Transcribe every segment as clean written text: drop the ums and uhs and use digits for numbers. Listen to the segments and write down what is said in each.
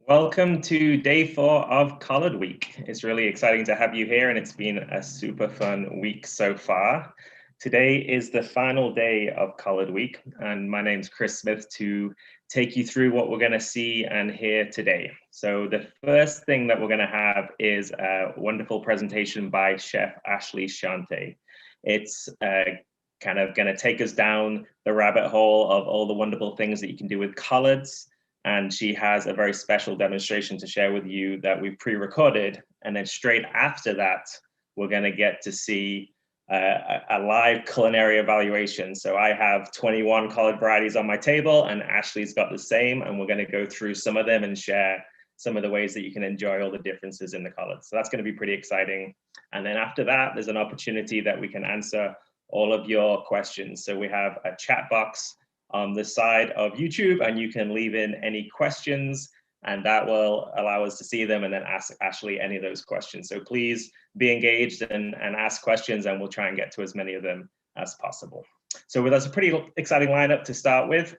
Welcome to day 4 of Collard Week. It's really exciting to have you here, and it's been a super fun week so far. Today is the final day of Collard Week, and my name's Chris Smith to take you through what we're going to see and hear today. So the first thing that we're going to have is a wonderful presentation by Chef Ashleigh Shanti. It's kind of going to take us down the rabbit hole of all the wonderful things that you can do with collards. And she has a very special demonstration to share with you that we've pre-recorded. And then straight after that, we're going to get to see a live culinary evaluation. So I have 21 collard varieties on my table, and Ashleigh's got the same. And we're going to go through some of them and share some of the ways that you can enjoy all the differences in the collards. So that's going to be pretty exciting. And then after that, there's an opportunity that we can answer all of your questions. So we have a chat box on the side of YouTube, and you can leave in any questions, and that will allow us to see them and then ask Ashleigh any of those questions. So please be engaged and ask questions, and we'll try and get to as many of them as possible. So that's a pretty exciting lineup to start with.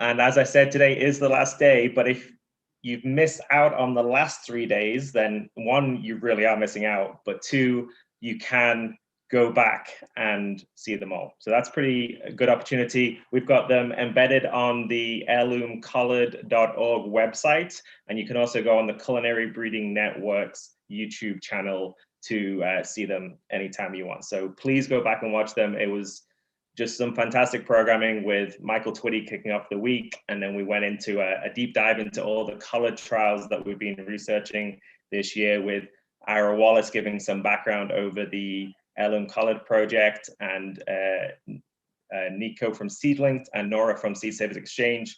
And as I said, today is the last day, but if you've missed out on the last 3 days, then 1, you really are missing out, but 2, you can go back and see them all. So that's pretty good opportunity. We've got them embedded on the heirloomcollard.org website, and you can also go on the Culinary Breeding Network's YouTube channel to see them anytime you want. So please go back and watch them. It was just some fantastic programming with Michael Twitty kicking off the week, and then we went into a deep dive into all the collard trials that we've been researching this year, with Ira Wallace giving some background over the Heirloom Collard Project, and Nico from Seedlink and Nora from Seed Savers Exchange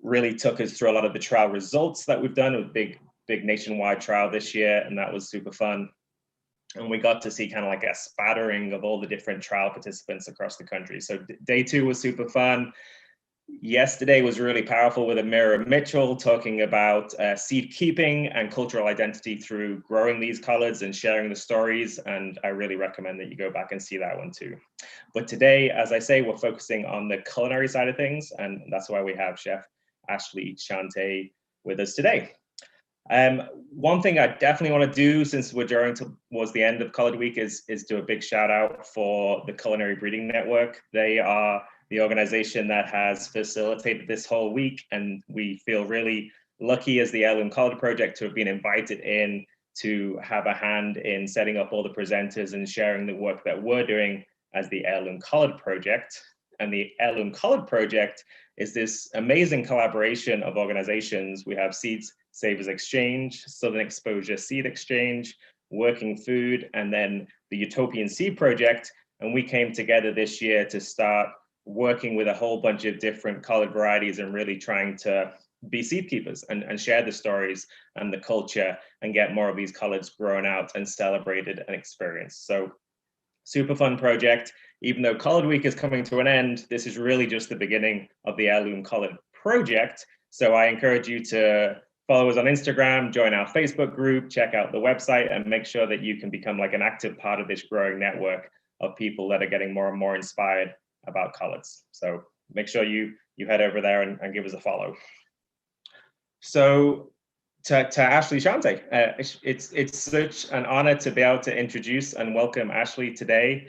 really took us through a lot of the trial results that we've done. It was a big nationwide trial this year, and that was super fun. And we got to see kind of like a spattering of all the different trial participants across the country. So day 2 was super fun. Yesterday was really powerful with Amira Mitchell talking about seed keeping and cultural identity through growing these collards and sharing the stories. And I really recommend that you go back and see that one too. But today, as I say, we're focusing on the culinary side of things. And that's why we have Chef Ashleigh Shanti with us today. One thing I definitely want to do, since we're drawing towards the end of Collard Week, is do a big shout out for the Culinary Breeding Network. They are the organization that has facilitated this whole week, and we feel really lucky as the Heirloom Collard Project to have been invited in to have a hand in setting up all the presenters and sharing the work that we're doing as the Heirloom Collard Project. And the Heirloom Collard Project is this amazing collaboration of organizations. We have Seed Savers Exchange, Southern Exposure Seed Exchange, Working Food, and then the Utopian Seed Project. And we came together this year to start working with a whole bunch of different collard varieties and really trying to be seed keepers and share the stories and the culture and get more of these collards grown out and celebrated and experienced. So super fun project. Even though Collard Week is coming to an end, this is really just the beginning of the Heirloom Collard project. So I encourage you to follow us on Instagram, join our Facebook group, check out the website, and make sure that you can become like an active part of this growing network of people that are getting more and more inspired about collards. So make sure you head over there and give us a follow. So to Ashleigh Shanti, it's such an honor to be able to introduce and welcome Ashleigh today.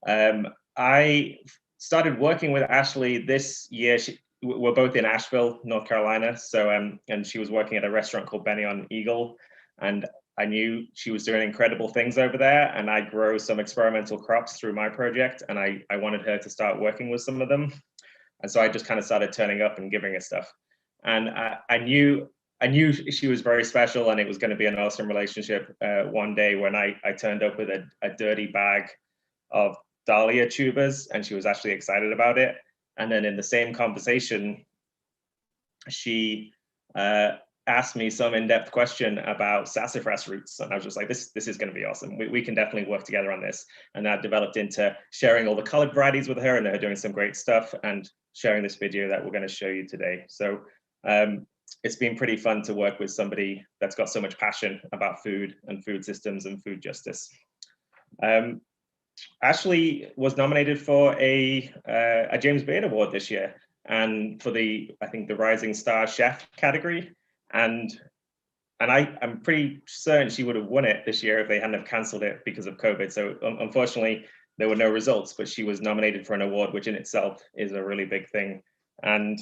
I started working with Ashleigh this year. We're both in Asheville, North Carolina. So, and she was working at a restaurant called Benny on Eagle. And I knew she was doing incredible things over there. And I grow some experimental crops through my project. And I wanted her to start working with some of them. And so I just kind of started turning up and giving her stuff. And I knew she was very special and it was going to be an awesome relationship. One day when I turned up with a dirty bag of dahlia tubers, and she was actually excited about it. And then in the same conversation, she asked me some in-depth question about sassafras roots. And I was just like, this is going to be awesome. We can definitely work together on this. And that developed into sharing all the colored varieties with her and her doing some great stuff and sharing this video that we're going to show you today. So it's been pretty fun to work with somebody that's got so much passion about food and food systems and food justice. Ashleigh was nominated for a James Beard Award this year, and for I think the Rising Star Chef category, and I'm pretty certain she would have won it this year if they hadn't have cancelled it because of COVID. So unfortunately, there were no results, but she was nominated for an award, which in itself is a really big thing. And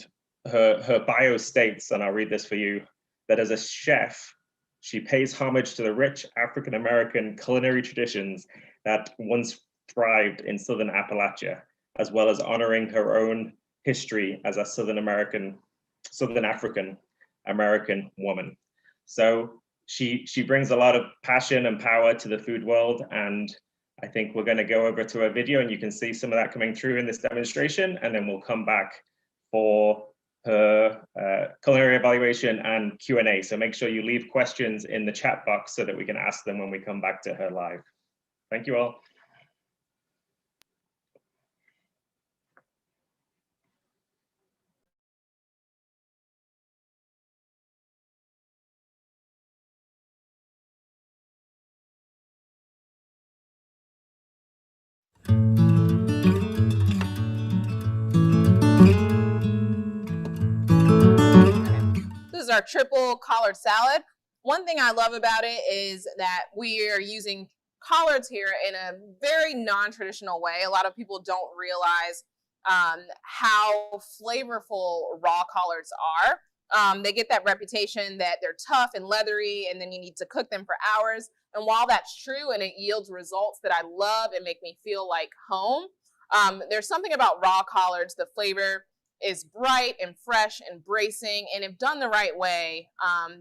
her bio states, and I'll read this for you, that as a chef, she pays homage to the rich African-American culinary traditions that once thrived in Southern Appalachia, as well as honoring her own history as a Southern African American woman. So she brings a lot of passion and power to the food world, and I think we're going to go over to a video and you can see some of that coming through in this demonstration, and then we'll come back for her culinary evaluation and Q&A. So make sure you leave questions in the chat box so that we can ask them when we come back to her live. Thank you all. This is our triple collard salad. One thing I love about it is that we are using collards here in a very non-traditional way. A lot of people don't realize how flavorful raw collards are. They get that reputation that they're tough and leathery and then you need to cook them for hours. And while that's true and it yields results that I love and make me feel like home, there's something about raw collards, the flavor is bright and fresh and bracing, and if done the right way,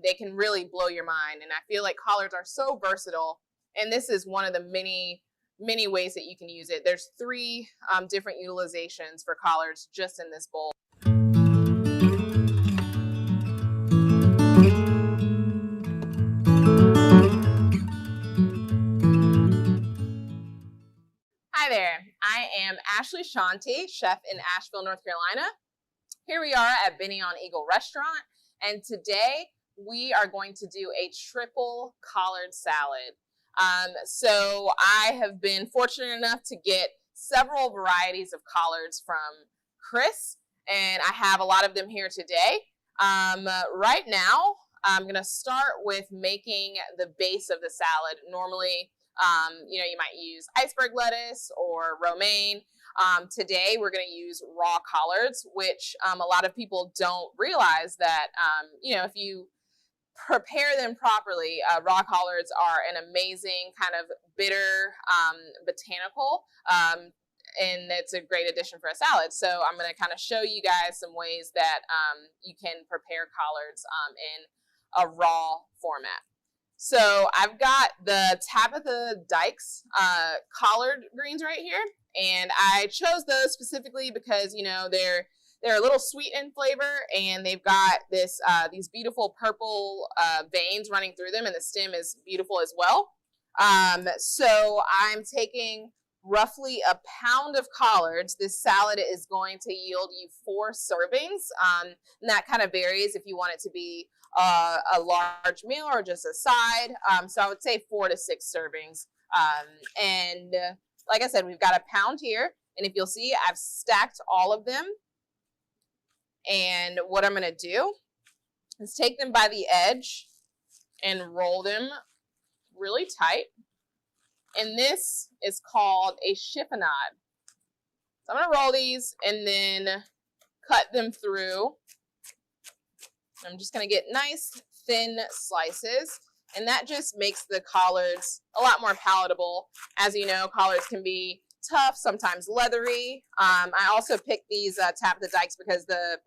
they can really blow your mind. And I feel like collards are so versatile, and this is one of the many ways that you can use it. There's 3 different utilizations for collards just in this bowl. Hi there, I am Ashleigh Shanti, chef in Asheville, North Carolina. Here we are at Benny on Eagle restaurant, and today we are going to do a triple collard salad. So I have been fortunate enough to get several varieties of collards from Chris, and I have a lot of them here today. Right now, I'm going to start with making the base of the salad. Normally, you might use iceberg lettuce or romaine. Today, we're going to use raw collards, which a lot of people don't realize that, if you prepare them properly, raw collards are an amazing kind of bitter botanical, and it's a great addition for a salad. So I'm going to kind of show you guys some ways that you can prepare collards in a raw format. So I've got the Tabitha Dykes collard greens right here, and I chose those specifically because they're They're a little sweet in flavor, and they've got this these beautiful purple veins running through them, and the stem is beautiful as well. So I'm taking roughly a pound of collards. This salad is going to yield you 4 servings, and that kind of varies if you want it to be a large meal or just a side. So I would say 4 to 6 servings. And like I said, we've got a pound here, and if you'll see, I've stacked all of them. And what I'm going to do is take them by the edge and roll them really tight. And this is called a chiffonade. So I'm going to roll these and then cut them through. I'm just going to get nice thin slices, and that just makes the collards a lot more palatable. As you know, collards can be tough, sometimes leathery. I also picked these Tabitha Dykes because the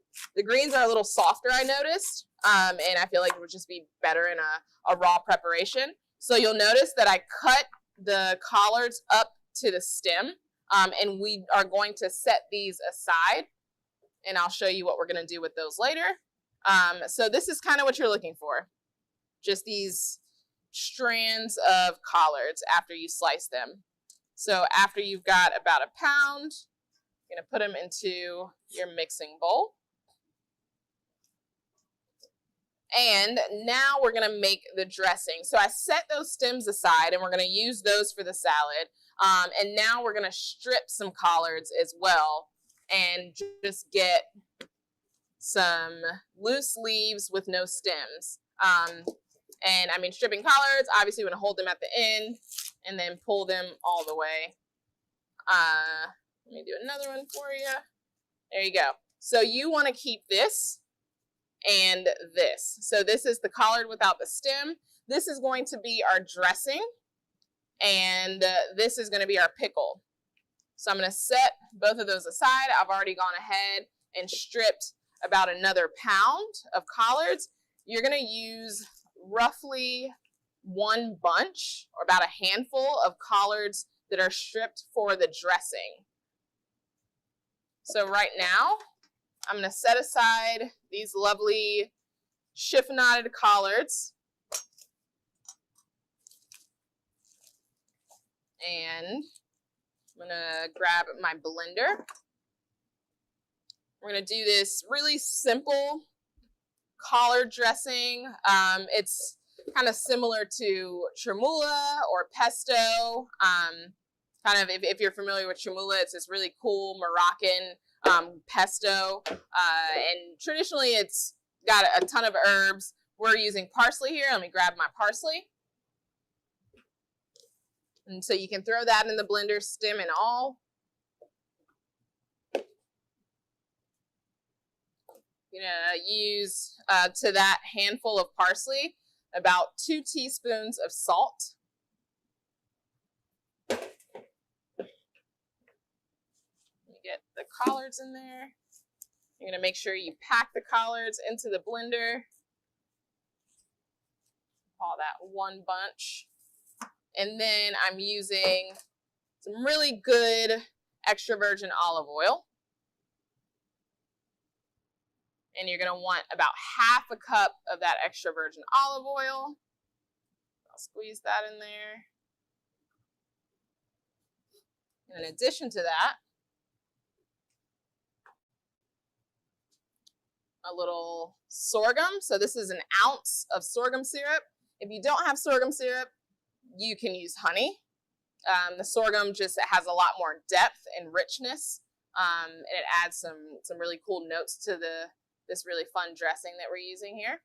greens are a little softer, I noticed, and I feel like it would just be better in a raw preparation. So you'll notice that I cut the collards up to the stem, and we are going to set these aside, and I'll show you what we're going to do with those later. So this is kind of what you're looking for, just these strands of collards after you slice them. So after you've got about a pound, you're going to put them into your mixing bowl. And now we're going to make the dressing. So I set those stems aside, and we're going to use those for the salad. And now we're going to strip some collards as well and just get some loose leaves with no stems. And I mean, stripping collards, obviously you want to hold them at the end and then pull them all the way. Let me do another one for you. There you go. So you want to keep this and this. So this is the collard without the stem. This is going to be our dressing, and this is going to be our pickle. So I'm going to set both of those aside. I've already gone ahead and stripped about another pound of collards. You're going to use roughly 1 bunch or about a handful of collards that are stripped for the dressing. So right now, I'm going to set aside these lovely chiffonaded collards. And I'm going to grab my blender. We're going to do this really simple collard dressing. It's kind of similar to chermoula or pesto. Kind of, if you're familiar with chermoula, it's this really cool Moroccan pesto, and traditionally it's got a ton of herbs. We're using parsley here. Let me grab my parsley. And so you can throw that in the blender, stem and all. You're gonna use to that handful of parsley about 2 teaspoons of salt. Get the collards in there. You're going to make sure you pack the collards into the blender. All that 1 bunch. And then I'm using some really good extra virgin olive oil. And you're going to want about half a cup of that extra virgin olive oil. I'll squeeze that in there. And in addition to that, a little sorghum. So this is 1 ounce of sorghum syrup. If you don't have sorghum syrup, you can use honey. The sorghum just has a lot more depth and richness, and it adds some really cool notes to this really fun dressing that we're using here.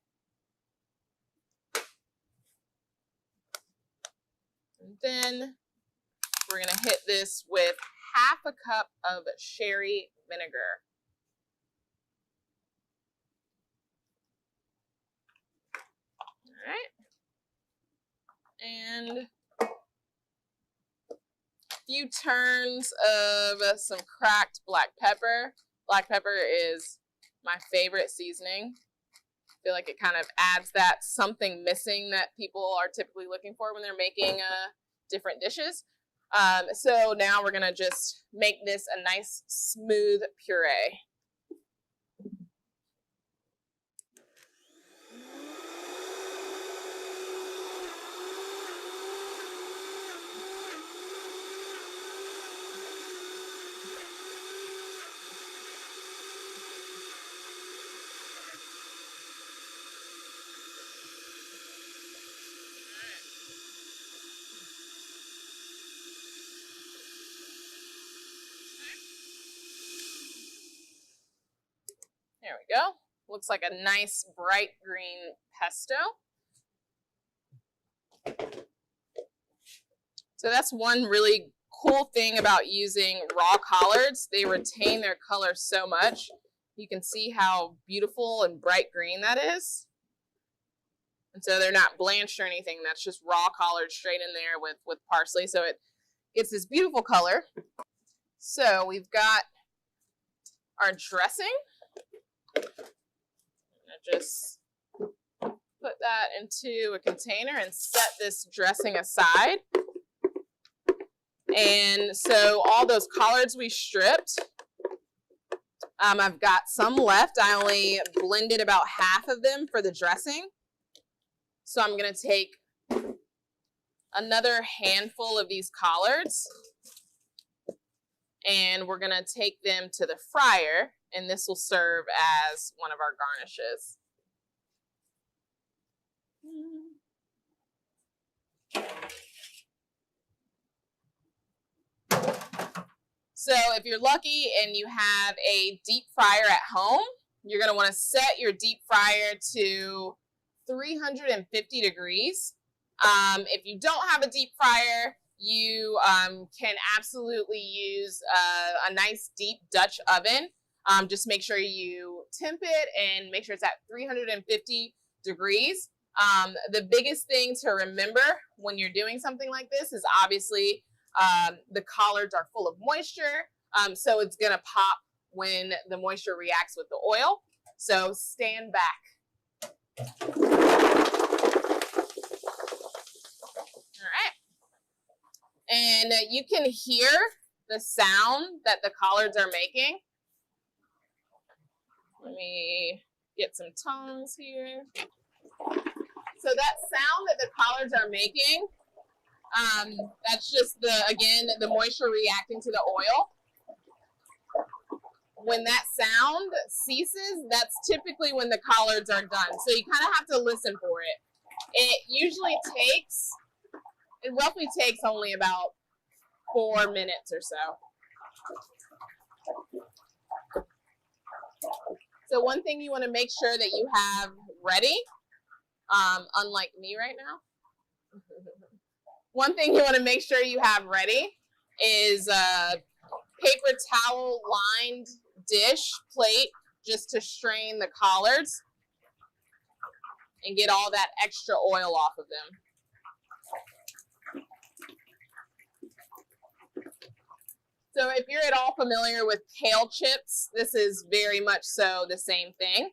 And then we're going to hit this with half a cup of sherry vinegar. All right. And a few turns of some cracked black pepper. Black pepper is my favorite seasoning. I feel like it kind of adds that something missing that people are typically looking for when they're making different dishes. So now we're going to just make this a nice smooth puree. There we go. Looks like a nice bright green pesto. So that's one really cool thing about using raw collards. They retain their color so much. You can see how beautiful and bright green that is. And so they're not blanched or anything. That's just raw collard straight in there with parsley. So it gets this beautiful color. So we've got our dressing. I'm gonna just put that into a container and set this dressing aside. And so all those collards we stripped, I've got some left. I only blended about half of them for the dressing. So I'm going to take another handful of these collards and we're going to take them to the fryer, and this will serve as one of our garnishes. So if you're lucky and you have a deep fryer at home, you're going to want to set your deep fryer to 350 degrees. If you don't have a deep fryer, you can absolutely use a nice deep Dutch oven. Just make sure you temp it and make sure it's at 350 degrees. The biggest thing to remember when you're doing something like this is obviously the collards are full of moisture, so it's going to pop when the moisture reacts with the oil. So stand back. All right. And you can hear the sound that the collards are making. Let me get some tongs here. So that sound that the collards are making, that's just again, the moisture reacting to the oil. When that sound ceases, that's typically when the collards are done. So you kind of have to listen for it. It roughly takes only about 4 minutes or so. So one thing you want to make sure that you have ready, unlike me right now, one thing you want to make sure you have ready is a paper towel lined dish plate, just to strain the collards and get all that extra oil off of them. So if you're at all familiar with kale chips, this is very much so the same thing.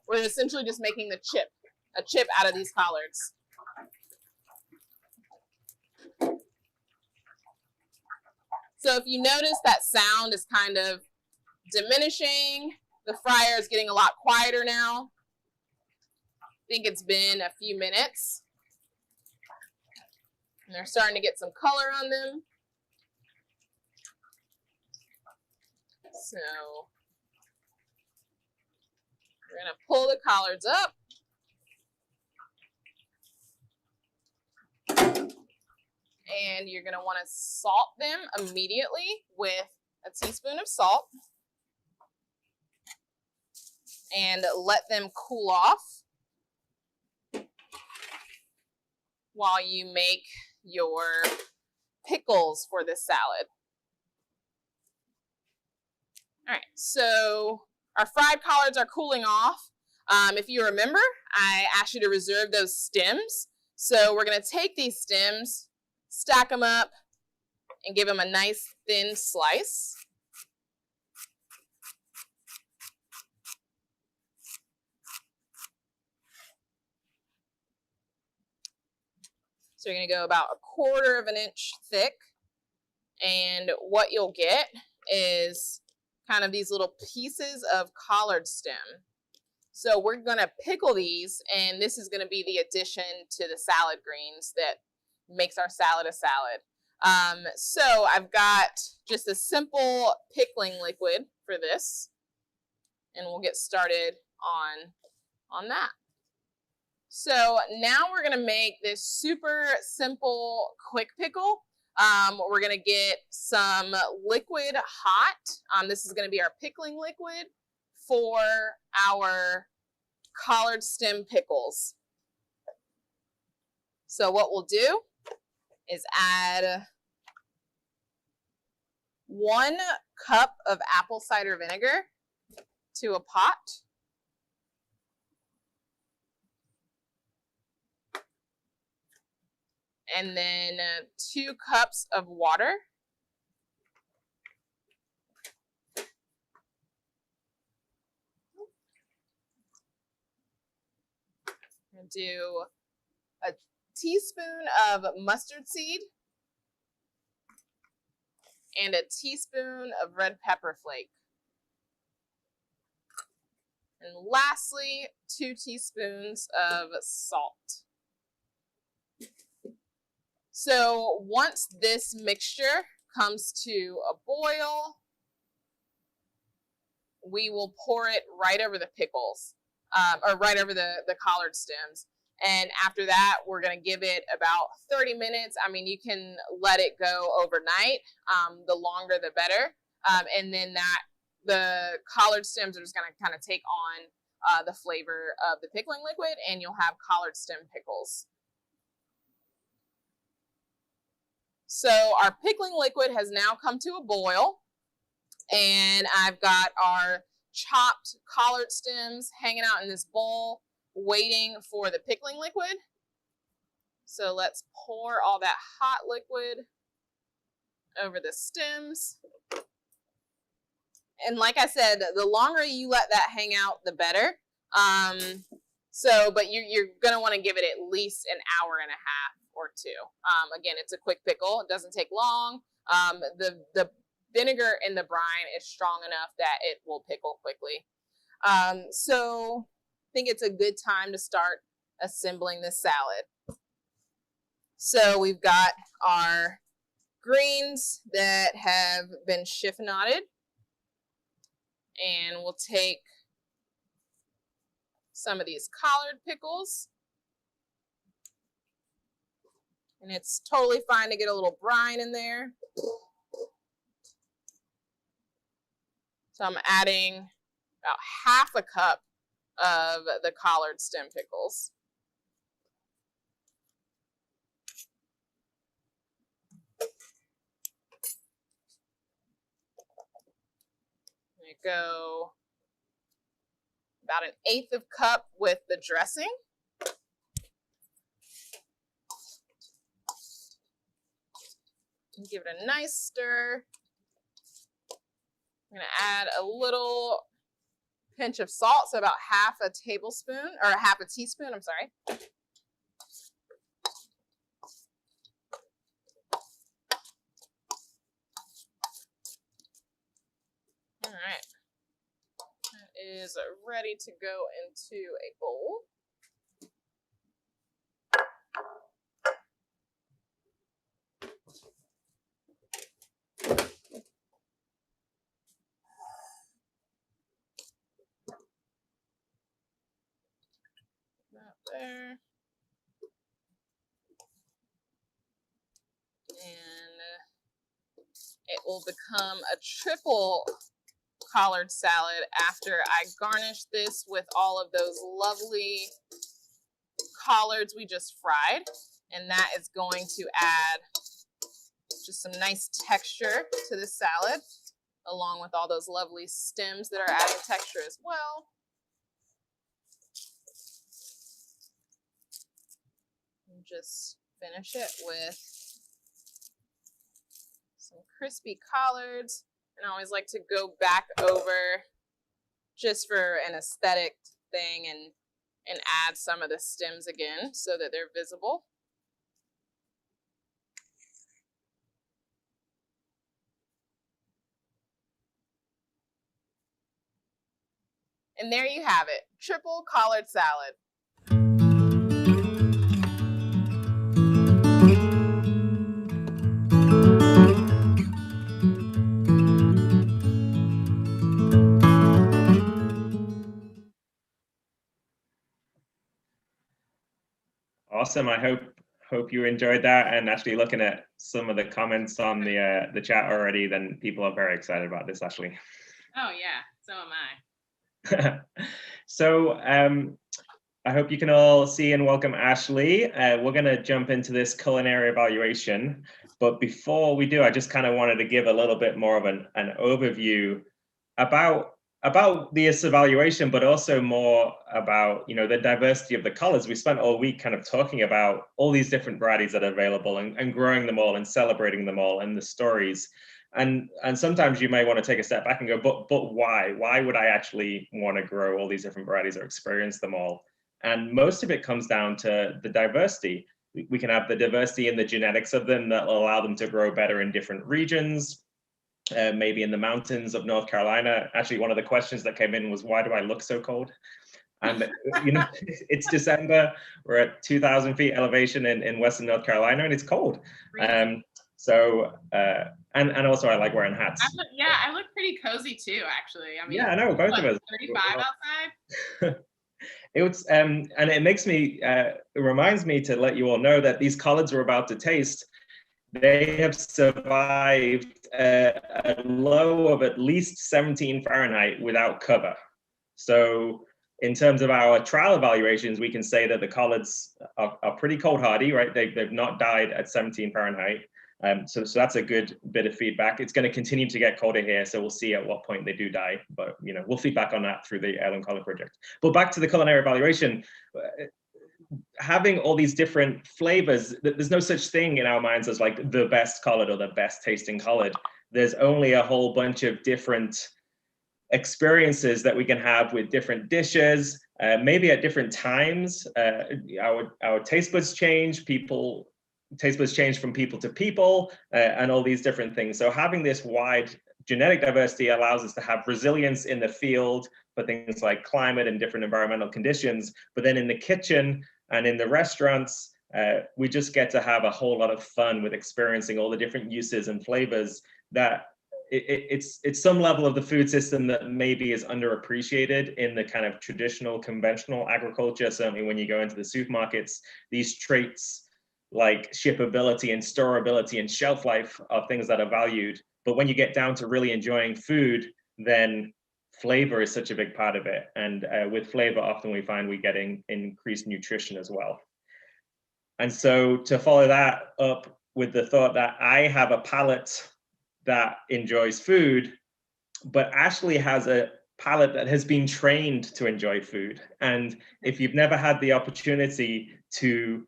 We're essentially just making a chip out of these collards. So if you notice that sound is kind of diminishing, the fryer is getting a lot quieter now. I think it's been a few minutes. And they're starting to get some color on them. So we're going to pull the collards up. And you're going to want to salt them immediately with a teaspoon of salt. And let them cool off while you make your pickles for this salad. All right, so our fried collards are cooling off. If you remember, I asked you to reserve those stems. So we're going to take these stems, stack them up, and give them a nice thin slice. So you're going to go about 1/4 of an inch thick. And what you'll get is kind of these little pieces of collard stem. So we're going to pickle these, and this is going to be the addition to the salad greens that makes our salad a salad. So I've got just a simple pickling liquid for this, and we'll get started on that. So now we're going to make this super simple quick pickle. We're going to get some liquid hot. This is going to be our pickling liquid for our collard stem pickles. So what we'll do is add 1 cup of apple cider vinegar to a pot. And then 2 cups of water. And do a teaspoon of mustard seed and a teaspoon of red pepper flake. And lastly, 2 teaspoons of salt. So once this mixture comes to a boil, we will pour it right over the pickles, or right over the collard stems. And after that, we're going to give it about 30 minutes. I mean, you can let it go overnight. The longer, the better. And then the collard stems are just going to kind of take on the flavor of the pickling liquid, and you'll have collard stem pickles. So our pickling liquid has now come to a boil, and I've got our chopped collard stems hanging out in this bowl, waiting for the pickling liquid. So let's pour all that hot liquid over the stems. And like I said, the longer you let that hang out, the better. But you're gonna want to give it at least an hour and a half or 2. Again, it's a quick pickle. It doesn't take long. The vinegar in the brine is strong enough that it will pickle quickly. So I think it's a good time to start assembling this salad. So we've got our greens that have been chiffonaded, and we'll take some of these collard pickles. And it's totally fine to get a little brine in there. So I'm adding about half a cup of the collard stem pickles. I go about 1/8 of a cup with the dressing. And give it a nice stir. I'm going to add a little pinch of salt, so about half a tablespoon, or half a teaspoon, I'm sorry. All right. That is ready to go into a bowl. There. And it will become a triple collard salad after I garnish this with all of those lovely collards we just fried. And that is going to add just some nice texture to the salad, along with all those lovely stems that are adding texture as well. Just finish it with some crispy collards. And I always like to go back over just for an aesthetic thing and add some of the stems again so that they're visible. And there you have it, triple collard salad. Awesome. I hope you enjoyed that. And actually looking at some of the comments on the chat already, then people are very excited about this, Ashleigh. Oh yeah, so am I. So I hope you can all see and welcome Ashleigh. We're going to jump into this culinary evaluation. But before we do, I just kind of wanted to give a little bit more of an overview about this evaluation, but also more about, the diversity of the colors. We spent all week kind of talking about all these different varieties that are available and growing them all and celebrating them all and the stories. And sometimes you may want to take a step back and go, but why? Why would I actually want to grow all these different varieties or experience them all? And most of it comes down to the diversity. We can have the diversity in the genetics of them that will allow them to grow better in different regions. Maybe in the mountains of North Carolina. Actually, one of the questions that came in was, why do I look so cold? And it's December, we're at 2,000 feet elevation in Western North Carolina, and it's cold. And also I like wearing hats. I look pretty cozy too, actually. I mean, yeah, I know, both of us. 35 outside. And it reminds me to let you all know that these collards we're about to taste, they have survived a low of at least 17 Fahrenheit without cover. So in terms of our trial evaluations, we can say that the collards are pretty cold hardy, right? They've not died at 17 Fahrenheit. So that's a good bit of feedback. It's going to continue to get colder here, so we'll see at what point they do die. But we'll feedback on that through the Heirloom Collard Project. But back to the culinary evaluation. Having all these different flavors, there's no such thing in our minds as like the best collard or the best tasting collard. There's only a whole bunch of different experiences that we can have with different dishes, maybe at different times. Our taste buds change, taste buds change from people to people, and all these different things. So having this wide genetic diversity allows us to have resilience in the field for things like climate and different environmental conditions. But then in the kitchen and in the restaurants, we just get to have a whole lot of fun with experiencing all the different uses and flavors that it's some level of the food system that maybe is underappreciated in the kind of traditional, conventional agriculture. Certainly when you go into the supermarkets, these traits like shippability and storability and shelf life are things that are valued. But when you get down to really enjoying food, then flavor is such a big part of it. And with flavor, often we find we're getting increased nutrition as well. And so to follow that up with the thought that I have a palate that enjoys food, but Ashleigh has a palate that has been trained to enjoy food. And if you've never had the opportunity to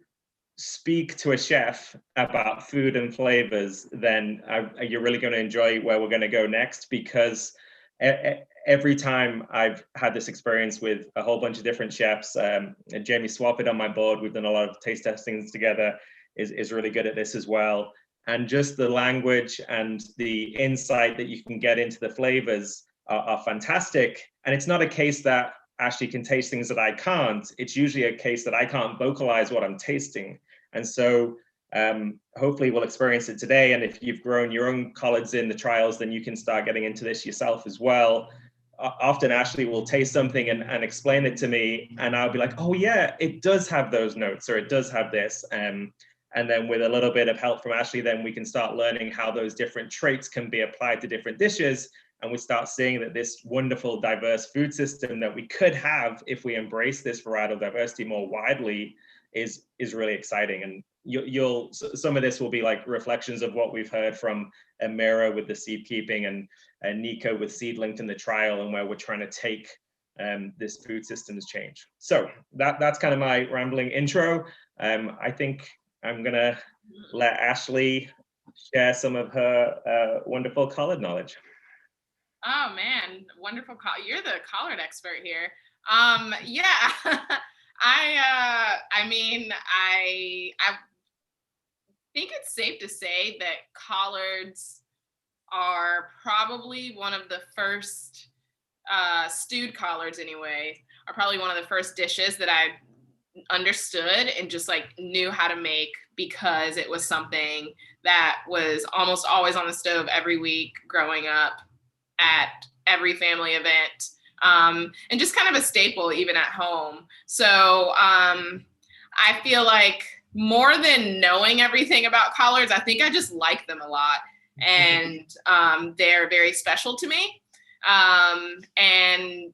speak to a chef about food and flavors, then you're really going to enjoy where we're going to go next, because every time I've had this experience with a whole bunch of different chefs, Jamie Swafford on my board, we've done a lot of taste testings together, is really good at this as well. And just the language and the insight that you can get into the flavors are fantastic. And it's not a case that Ashleigh can taste things that I can't. It's usually a case that I can't vocalize what I'm tasting. And so hopefully we'll experience it today. And if you've grown your own collards in the trials, then you can start getting into this yourself as well. Often Ashleigh will taste something and explain it to me, and I'll be like, oh yeah, it does have those notes, or it does have this. And then with a little bit of help from Ashleigh, then we can start learning how those different traits can be applied to different dishes. And we start seeing that this wonderful, diverse food system that we could have if we embrace this varietal diversity more widely is really exciting. And some of this will be like reflections of what we've heard from Amira with the seed keeping and Nico with seedlinked in the trial, and where we're trying to take this food systems change. So that's kind of my rambling intro. I think I'm gonna let Ashleigh share some of her wonderful collard knowledge. Oh man, wonderful collard. You're the collard expert here. Yeah. I mean, I think it's safe to say that collards are probably one of the first stewed collards anyway, are probably one of the first dishes that I understood and just like knew how to make, because it was something that was almost always on the stove every week growing up at every family event, and just kind of a staple even at home. So I feel like more than knowing everything about collards, I think I just like them a lot, and they're very special to me. And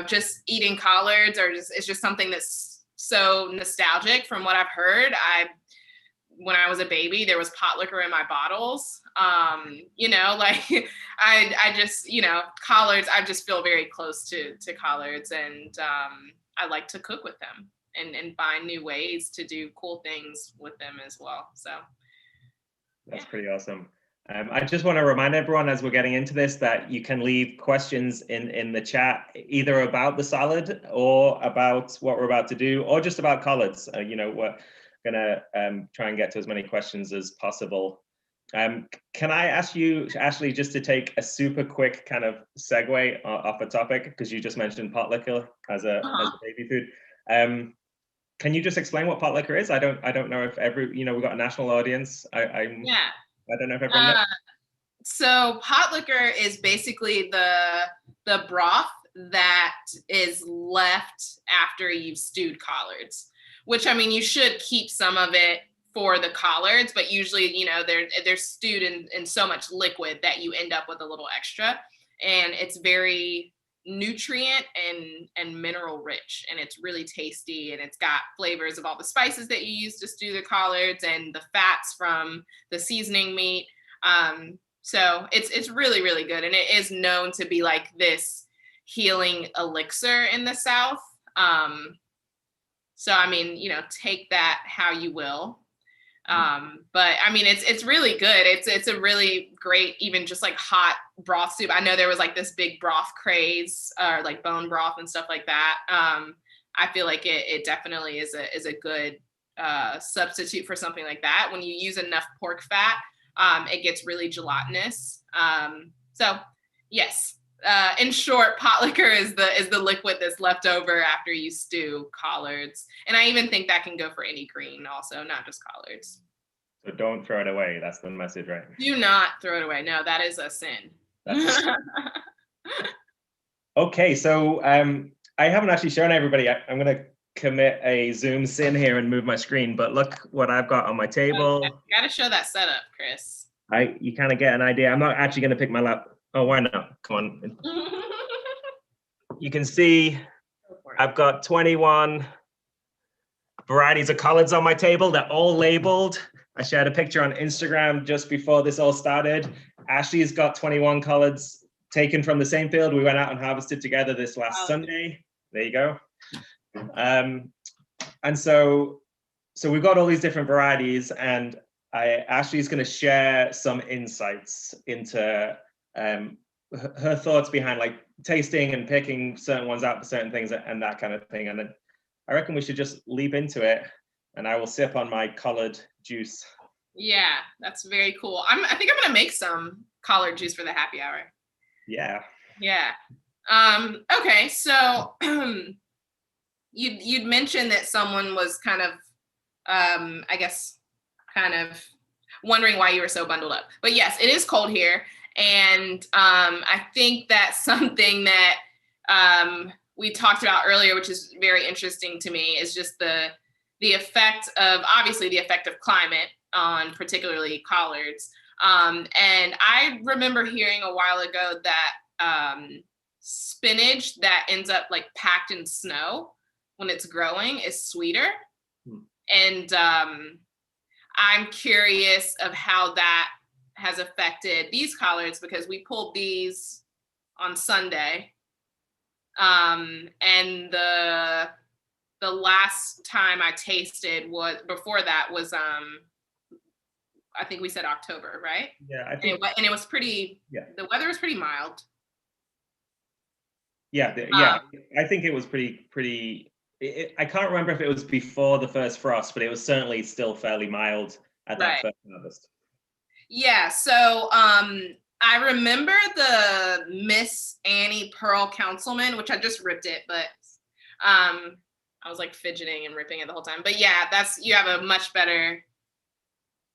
just eating collards it's just something that's so nostalgic from what I've heard. When I was a baby, there was pot liquor in my bottles. Like I just, collards, I just feel very close to collards, and I like to cook with them and find new ways to do cool things with them as well. So that's pretty awesome. I just want to remind everyone as we're getting into this that you can leave questions in the chat, either about the salad or about what we're about to do, or just about collards. We're gonna try and get to as many questions as possible. Can I ask you, Ashleigh, just to take a super quick kind of segue off a topic, because you just mentioned pot liquor as a baby food. Can you just explain what pot liquor is? I don't know if we've got a national audience. I don't know if everyone knows. So pot liquor is basically the broth that is left after you've stewed collards, which, I mean, you should keep some of it for the collards, but usually, they're stewed in so much liquid that you end up with a little extra, and it's very nutrient and mineral rich, and it's really tasty, and it's got flavors of all the spices that you use to stew the collards and the fats from the seasoning meat. So it's really, really good, and it is known to be like this healing elixir in the South. So I mean, take that how you will. But I mean, it's really good. It's a really great, even just like hot broth soup. I know there was like this big broth craze, or like bone broth and stuff like that. I feel like it definitely is a good substitute for something like that. When you use enough pork fat, it gets really gelatinous. So yes, in short, pot liquor is the liquid that's left over after you stew collards. And I even think that can go for any green also, not just collards. So don't throw it away. That's the message, right? Do not throw it away. No, that is a sin. Okay, so I haven't actually shown everybody. I'm going to commit a Zoom sin here and move my screen, but look what I've got on my table. You got to show that setup, Chris. You kind of get an idea. I'm not actually going to pick my lap. Oh, why not? Come on. You can see I've got 21 varieties of collards on my table. They're all labeled. I shared a picture on Instagram just before this all started. Ashleigh's got 21 collards taken from the same field. We went out and harvested together this last Sunday. There you go. And so we've got all these different varieties, and Ashleigh's going to share some insights into her thoughts behind like tasting and picking certain ones out for certain things and that kind of thing. And then I reckon we should just leap into it, and I will sip on my collard juice. Yeah, that's very cool. I think I'm gonna make some collard juice for the happy hour. Yeah. Okay, so you'd mentioned that someone was kind of I guess kind of wondering why you were so bundled up. But yes, it is cold here, and I think that's something that we talked about earlier, which is very interesting to me, is just the effect of climate on particularly collards. And I remember hearing a while ago that spinach that ends up like packed in snow when it's growing is sweeter. And I'm curious of how that has affected these collards, because we pulled these on Sunday. And the last time I tasted was I think we said October, right? Yeah, I think. And it was pretty. Yeah. The weather was pretty mild. Yeah, I think it was pretty. I can't remember if it was before the first frost, but it was certainly still fairly mild at that first harvest. Yeah. So I remember the Miss Annie Pearl Councilman, which I just ripped it, but I was like fidgeting and ripping it the whole time. But yeah, you have a much better.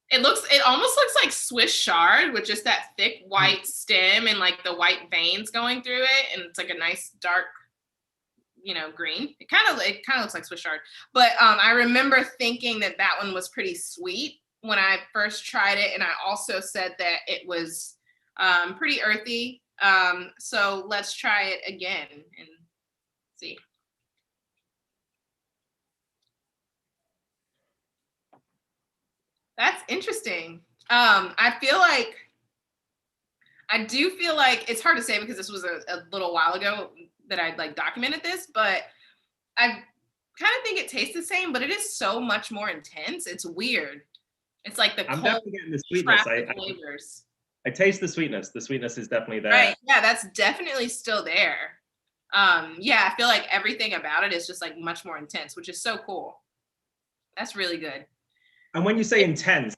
It almost looks like Swiss chard with just that thick white stem and like the white veins going through it, and it's like a nice dark, green. It kind of looks like Swiss chard. But I remember thinking that one was pretty sweet when I first tried it, and I also said that it was pretty earthy. So let's try it again and see. That's interesting. I do feel like it's hard to say because this was a little while ago that I like documented this, but I kind of think it tastes the same, but it is so much more intense. It's weird. It's like the I'm cold definitely getting the sweetness. flavors. I taste the sweetness. The sweetness is definitely there. Right. Yeah, that's definitely still there. Yeah, I feel like everything about it is just like much more intense, which is so cool. That's really good. And when you say intense,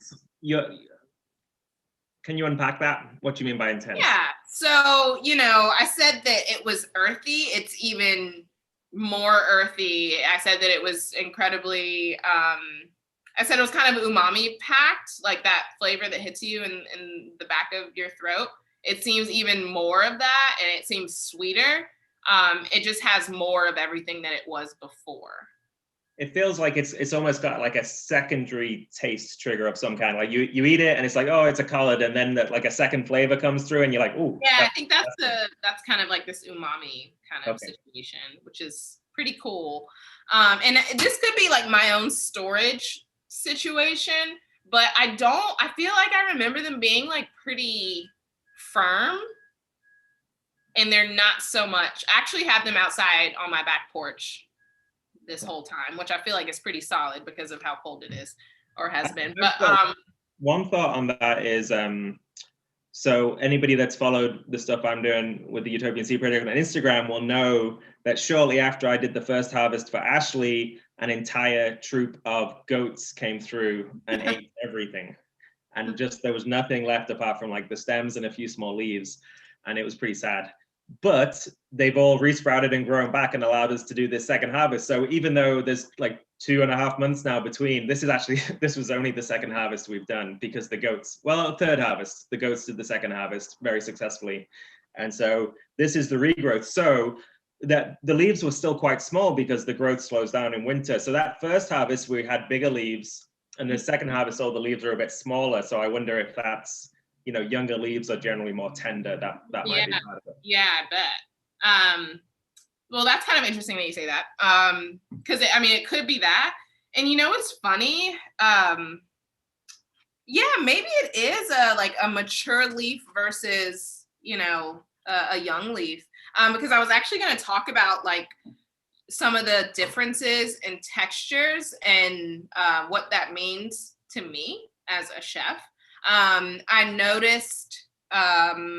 can you unpack that? What do you mean by intense? Yeah. So, I said that it was earthy. It's even more earthy. I said that it was incredibly, I said it was kind of umami packed, like that flavor that hits you in the back of your throat. It seems even more of that, and it seems sweeter. It just has more of everything that it was before. It feels like it's almost got like a secondary taste trigger of some kind. Like you eat it and it's like, oh, it's a collard, and then like a second flavor comes through and you're like, oh. Yeah, I think that's kind of like this umami kind of situation, which is pretty cool. And this could be like my own storage situation, but I feel like I remember them being like pretty firm, and they're not so much. I actually have them outside on my back porch this whole time, which I feel like is pretty solid because of how cold it is or has been. But one thought on that is so anybody that's followed the stuff I'm doing with the Utopian Seed Project on Instagram will know that shortly after I did the first harvest for Ashleigh, an entire troop of goats came through and ate everything. And just there was nothing left apart from like the stems and a few small leaves. And it was pretty sad. But they've all resprouted and grown back and allowed us to do this second harvest. So even though there's like 2.5 months now between, this was only the second harvest we've done because the goats, third harvest, the goats did the second harvest very successfully. And so this is the regrowth. So that the leaves were still quite small because the growth slows down in winter. So that first harvest, we had bigger leaves, and the second harvest, all the leaves are a bit smaller. So I wonder if that's, younger leaves are generally more tender. That might be part of it. Yeah, I bet. Well, that's kind of interesting that you say that. Because it could be that. And it's funny. Yeah, maybe it is a mature leaf versus a young leaf. Because I was actually going to talk about like some of the differences in textures and what that means to me as a chef. I noticed that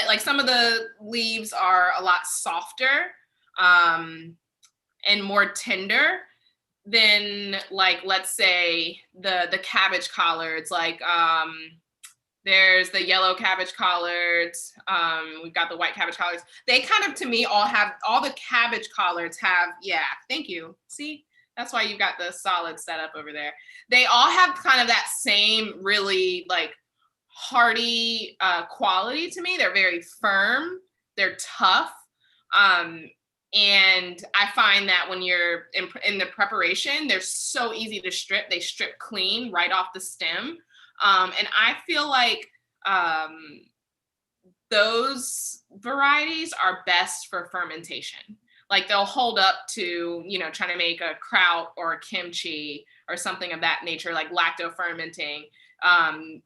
like some of the leaves are a lot softer and more tender than like, let's say the cabbage collards. Like there's the yellow cabbage collards. We've got the white cabbage collards. They kind of, to me, all the cabbage collards have, yeah, thank you. See? That's why you've got the solid setup over there. They all have kind of that same really like hearty quality to me. They're very firm. They're tough. And I find that when you're in the preparation, they're so easy to strip. They strip clean right off the stem. And I feel like those varieties are best for fermentation. Like they'll hold up to, trying to make a kraut or a kimchi or something of that nature, like lacto fermenting.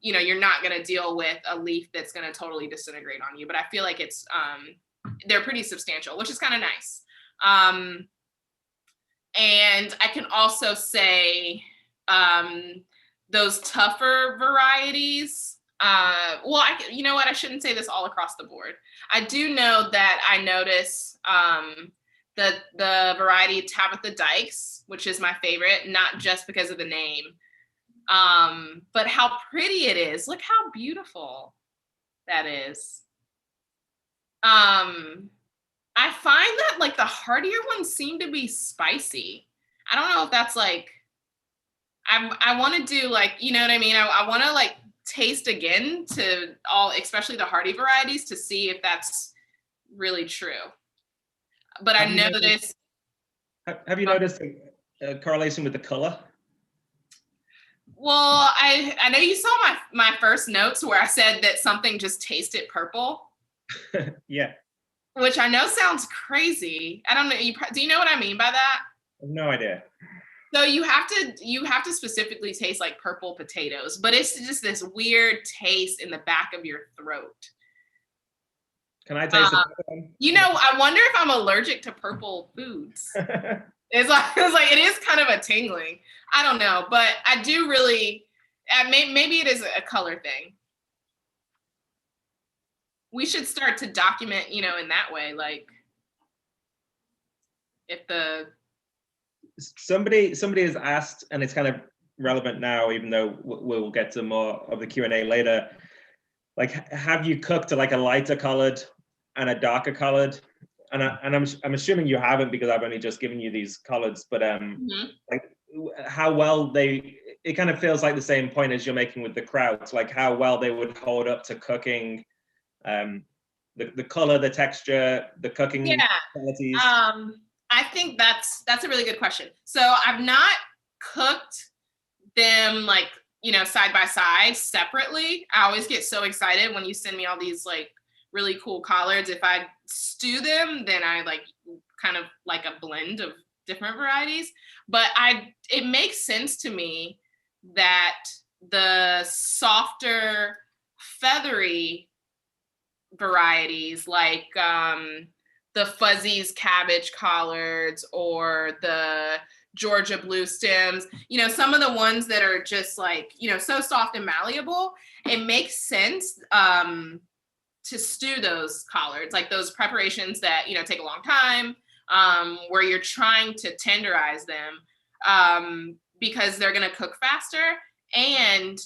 You're not going to deal with a leaf that's going to totally disintegrate on you. But I feel like they're pretty substantial, which is kind of nice. And I can also say those tougher varieties. You know what? I shouldn't say this all across the board. I do know that I notice the variety Tabitha Dykes, which is my favorite, not just because of the name, but how pretty it is. Look how beautiful that is. I find that like the hardier ones seem to be spicy. I don't know if that's like, I want to do like, you know what I mean? I want to like taste again to all, especially the hardy varieties, to see if that's really true. But I noticed. Have you noticed a correlation with the color? Well, I know you saw my first notes where I said that something just tasted purple. Yeah. which I know sounds crazy. I don't know. Do you know what I mean by that? I have no idea. So you have to specifically taste like purple potatoes, but it's just this weird taste in the back of your throat. Can I taste it? You know, I wonder if I'm allergic to purple foods. It's like it is kind of a tingling. I don't know, but I do really. Maybe it is a color thing. We should start to document, in that way, like if the somebody has asked, and it's kind of relevant now, even though we'll get to more of the Q&A later. Like, have you cooked like a lighter colored and a darker colored? And I'm assuming you haven't, because I've only just given you these colors. But like how well it kind of feels like the same point as you're making with the krauts, like how well they would hold up to cooking. The color, the texture, the cooking qualities. I think that's a really good question. So I've not cooked them like, side by side separately. I always get so excited when you send me all these like really cool collards. If I stew them, then I like kind of like a blend of different varieties. But it makes sense to me that the softer, feathery varieties like the Fuzzy's cabbage collards or the Georgia blue stems, some of the ones that are just like, so soft and malleable, it makes sense to stew those collards, like those preparations that, take a long time, where you're trying to tenderize them because they're going to cook faster. And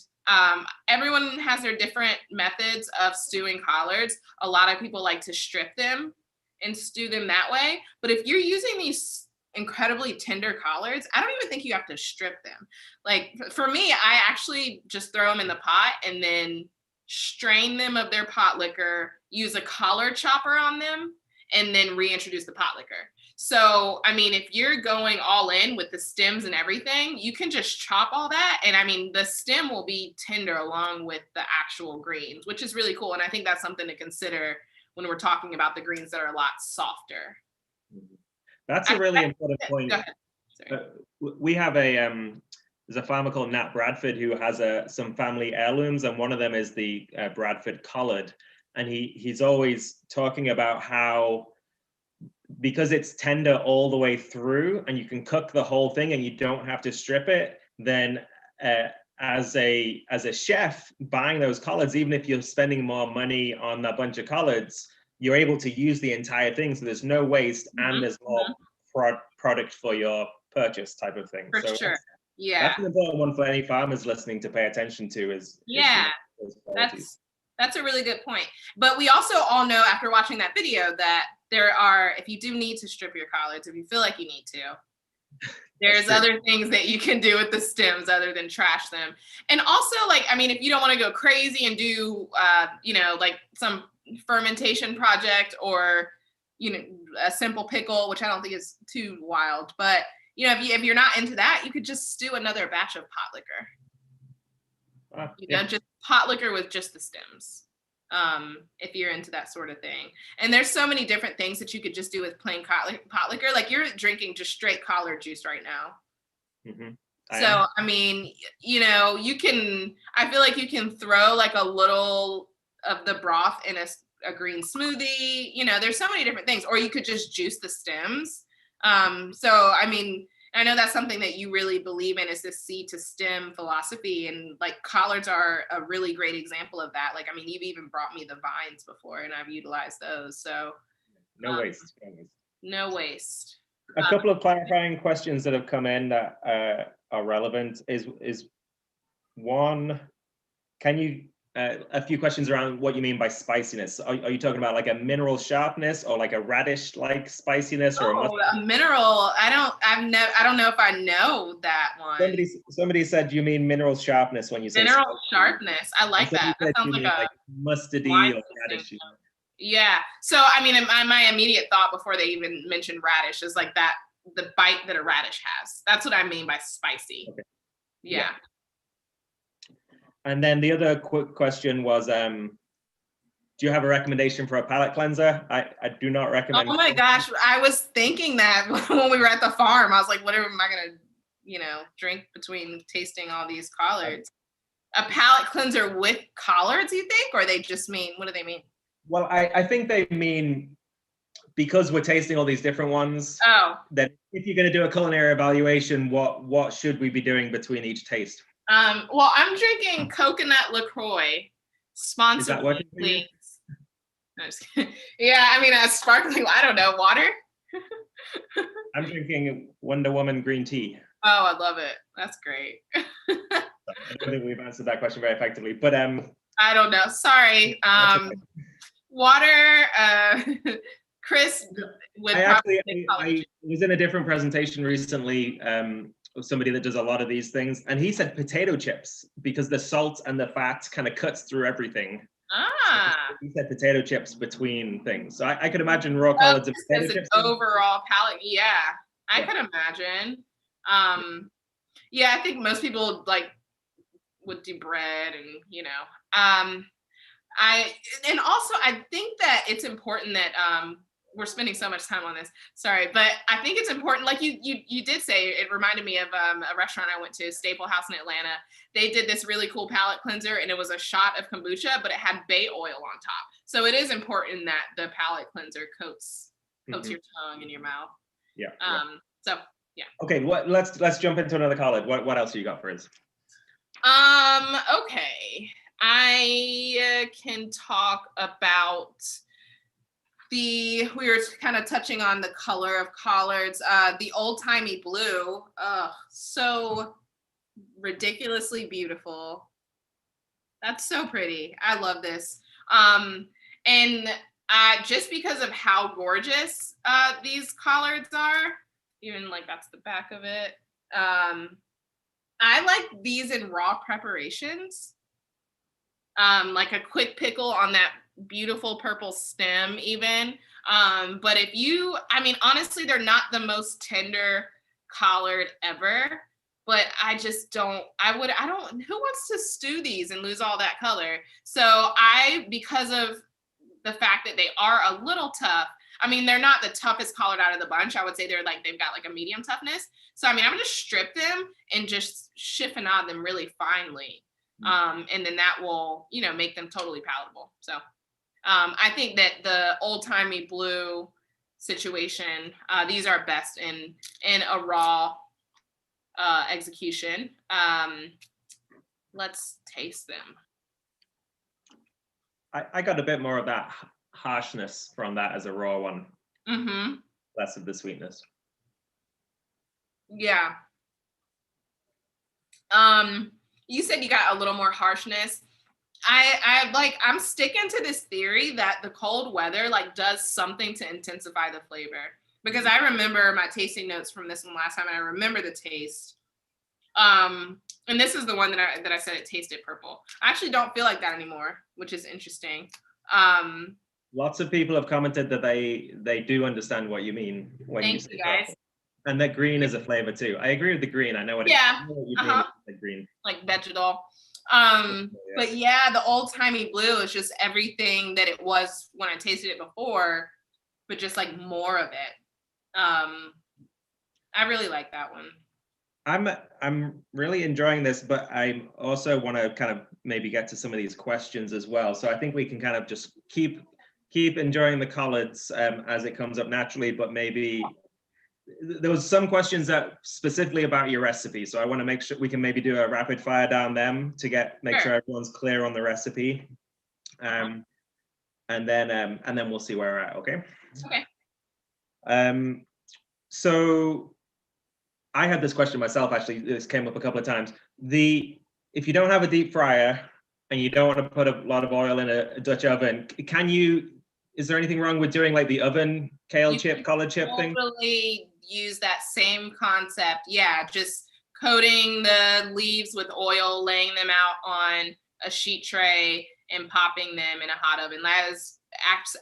everyone has their different methods of stewing collards. A lot of people like to strip them and stew them that way. But if you're using these incredibly tender collards, I don't even think you have to strip them. Like for me, I actually just throw them in the pot and then strain them of their pot liquor, use a collard chopper on them, and then reintroduce the pot liquor. So, I mean, if you're going all in with the stems and everything, you can just chop all that. And I mean, the stem will be tender along with the actual greens, which is really cool. And I think that's something to consider when we're talking about the greens that are a lot softer. That's a really important point. Go ahead. We have there's a farmer called Nat Bradford who has some family heirlooms, and one of them is the Bradford collard. And he's always talking about how, because it's tender all the way through and you can cook the whole thing and you don't have to strip it, then as a chef buying those collards, even if you're spending more money on a bunch of collards, you're able to use the entire thing. So there's no waste and there's more product for your purchase type of thing. For sure. Yeah. That's an important one for any farmers listening to pay attention to is that's a really good point. But we also all know after watching that video that if you do need to strip your collards, if you feel like you need to, there's other things that you can do with the stems other than trash them. And also, like, I mean, if you don't want to go crazy and do, like some fermentation project or, a simple pickle, which I don't think is too wild, but, if you're not into that, you could just stew another batch of pot liquor. Just pot liquor with just the stems, if you're into that sort of thing. And there's so many different things that you could just do with plain pot liquor. Like you're drinking just straight collard juice right now. So, I mean, I feel like you can throw like a little of the broth in a green smoothie. There's so many different things. Or you could just juice the stems. So, I mean, I know that's something that you really believe in, is this seed to stem philosophy. And like collards are a really great example of that. Like, I mean, you've even brought me the vines before and I've utilized those. So no waste. No waste. A couple of clarifying questions that have come in that are relevant is one, can you, a few questions around what you mean by spiciness. Are you talking about like a mineral sharpness or like a radish-like spiciness? Or a mineral? I don't know if I know that one. Somebody said you mean mineral sharpness when you say mineral sharpness. I like that. That sounds like mustardy or radish. Yeah. So I mean, my immediate thought before they even mentioned radish is like that, the bite that a radish has. That's what I mean by spicy. Okay. Yeah. And then the other quick question was, Do you have a recommendation for a palate cleanser? I do not recommend. Oh my gosh, I was thinking that when we were at the farm. I was like, what am I gonna, drink between tasting all these collards? A palate cleanser with collards, you think? Or they just mean, what do they mean? Well, I think they mean, because we're tasting all these different ones, that if you're going to do a culinary evaluation, what should we be doing between each taste? Well, I'm drinking coconut LaCroix, sponsored by Please. No, just kidding. Yeah, I mean, sparkling, I don't know, water? I'm drinking Wonder Woman green tea. Oh, I love it. That's great. I don't think we've answered that question very effectively, but I don't know. Sorry. Okay. Water, Chris would I was in a different presentation recently of somebody that does a lot of these things, and he said potato chips because the salt and the fat kind of cuts through everything. So he said potato chips between things. So I could imagine raw collards and potato chips. Overall palate, yeah, I could imagine. Yeah, I think most people would do bread and I think that it's important that we're spending so much time on this. Sorry, but I think it's important. Like you did say, it reminded me of a restaurant I went to, Staple House in Atlanta. They did this really cool palate cleanser, and it was a shot of kombucha, but it had bay oil on top. So it is important that the palate cleanser coats your tongue and your mouth. Yeah. So yeah. Okay, let's jump into another collard. What else you got for us? Okay. I can talk about we were kind of touching on the color of collards, the old-timey blue. So ridiculously beautiful. That's so pretty. I love this. And just because of how gorgeous these collards are, even that's the back of it. I like these in raw preparations. Like a quick pickle on that beautiful purple stem even. But honestly, they're not the most tender collard ever, but I just don't, who wants to stew these and lose all that color? So because of the fact that they are a little tough, they're not the toughest collard out of the bunch. I would say they've got a medium toughness. So, I'm going to strip them and just chiffonade them really finely. And then that will, make them totally palatable. So I think that the old-timey blue situation, these are best in a raw execution. Let's taste them. I got a bit more of that harshness from that as a raw one. Mm-hmm. Less of the sweetness. Yeah. You said you got a little more harshness. I'm sticking to this theory that the cold weather does something to intensify the flavor, because I remember my tasting notes from this one last time, and I remember the taste. And this is the one that I said it tasted purple. I actually don't feel like that anymore, which is interesting. Lots of people have commented that they do understand what you mean when you say guys. purple. And that green is a flavor too. I agree with the green. I know what yeah. you mean. The green. Like vegetal. But yeah, the old-timey blue is just everything that it was when I tasted it before, but just more of it. I really like that one. I'm really enjoying this, but I also want to kind of maybe get to some of these questions as well. So I think we can kind of just keep enjoying the collards as it comes up naturally, but maybe there was some questions that specifically about your recipe. So I want to make sure we can maybe do a rapid fire down them to make sure everyone's clear on the recipe. And then we'll see where we're at. Okay. Okay. So I had this question myself, actually. This came up a couple of times. If you don't have a deep fryer and you don't want to put a lot of oil in a Dutch oven, is there anything wrong with doing the oven collard chip thing? Totally use that same concept. Yeah, just coating the leaves with oil, laying them out on a sheet tray, and popping them in a hot oven. That is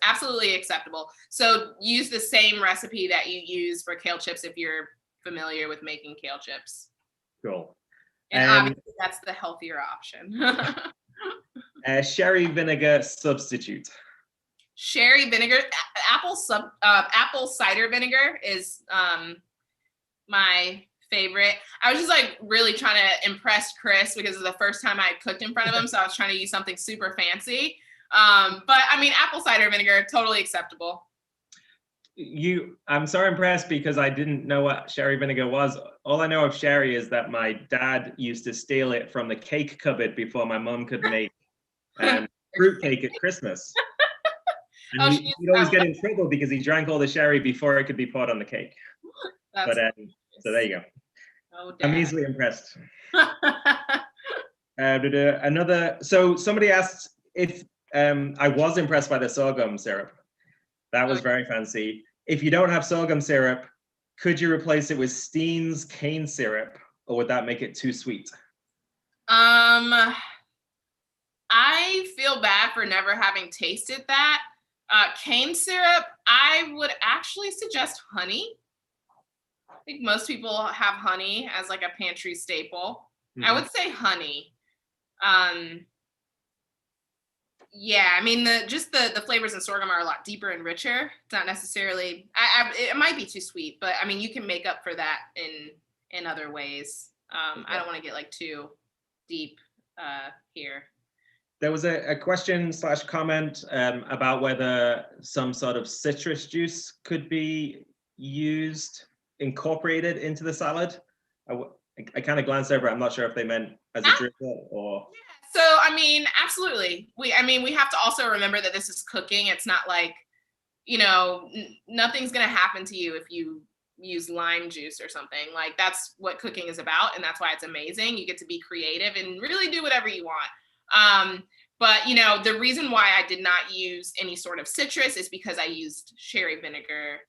absolutely acceptable. So use the same recipe that you use for kale chips if you're familiar with making kale chips. Cool. And obviously that's the healthier option. Sherry vinegar substitute. Sherry vinegar, apple cider vinegar is my favorite. I was just like really trying to impress Chris because it's the first time I cooked in front of him, so I was trying to use something super fancy. But I mean, apple cider vinegar, totally acceptable. I'm so impressed because I didn't know what sherry vinegar was. All I know of sherry is that my dad used to steal it from the cake cupboard before my mum could make fruit cake at Christmas. And he'd always get in trouble because he drank all the sherry before it could be poured on the cake. So there you go. Oh, I'm easily impressed. So somebody asked if I was impressed by the sorghum syrup. That was very fancy. If you don't have sorghum syrup, could you replace it with Steen's cane syrup, or would that make it too sweet? I feel bad for never having tasted that. Cane syrup, I would actually suggest honey. I think most people have honey as like a pantry staple. Mm-hmm. I would say honey. Yeah, I mean the flavors in sorghum are a lot deeper and richer. It's not necessarily. It might be too sweet, but I mean you can make up for that in other ways. I don't want to get like too deep here. There was a question / comment about whether some sort of citrus juice could be incorporated into the salad. I kind of glanced over it. I'm not sure if they meant as a dripple or. So, I mean, absolutely. We have to also remember that this is cooking. It's not like, nothing's going to happen to you if you use lime juice or something. Like that's what cooking is about. And that's why it's amazing. You get to be creative and really do whatever you want. But, the reason why I did not use any sort of citrus is because I used sherry vinegar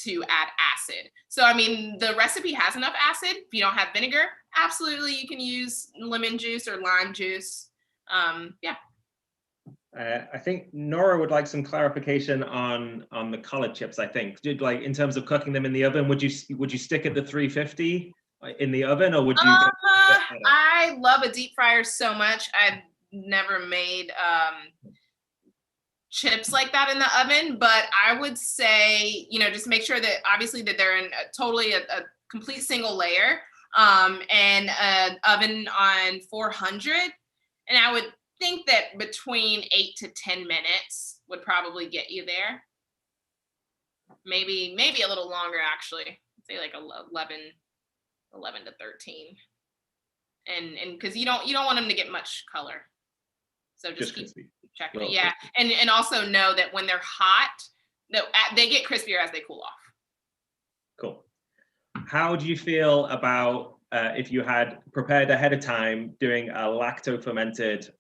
to add acid. So, I mean, the recipe has enough acid. If you don't have vinegar, absolutely, you can use lemon juice or lime juice. Yeah. I think Nora would like some clarification on the collard chips. I think, like in terms of cooking them in the oven, would you stick at the 350 in the oven, or would you? I love a deep fryer so much. I've never made chips like that in the oven, but I would say, just make sure that obviously that they're in a complete single layer, and an oven on 400. And I would think that between 8 to 10 minutes would probably get you there. Maybe a little longer, actually. I'd say like 11 to 13. And because you don't want them to get much color. So just keep checking it. Yeah. And also know that when they're hot, they get crispier as they cool off. Cool. How do you feel about if you had prepared ahead of time doing a lacto-fermented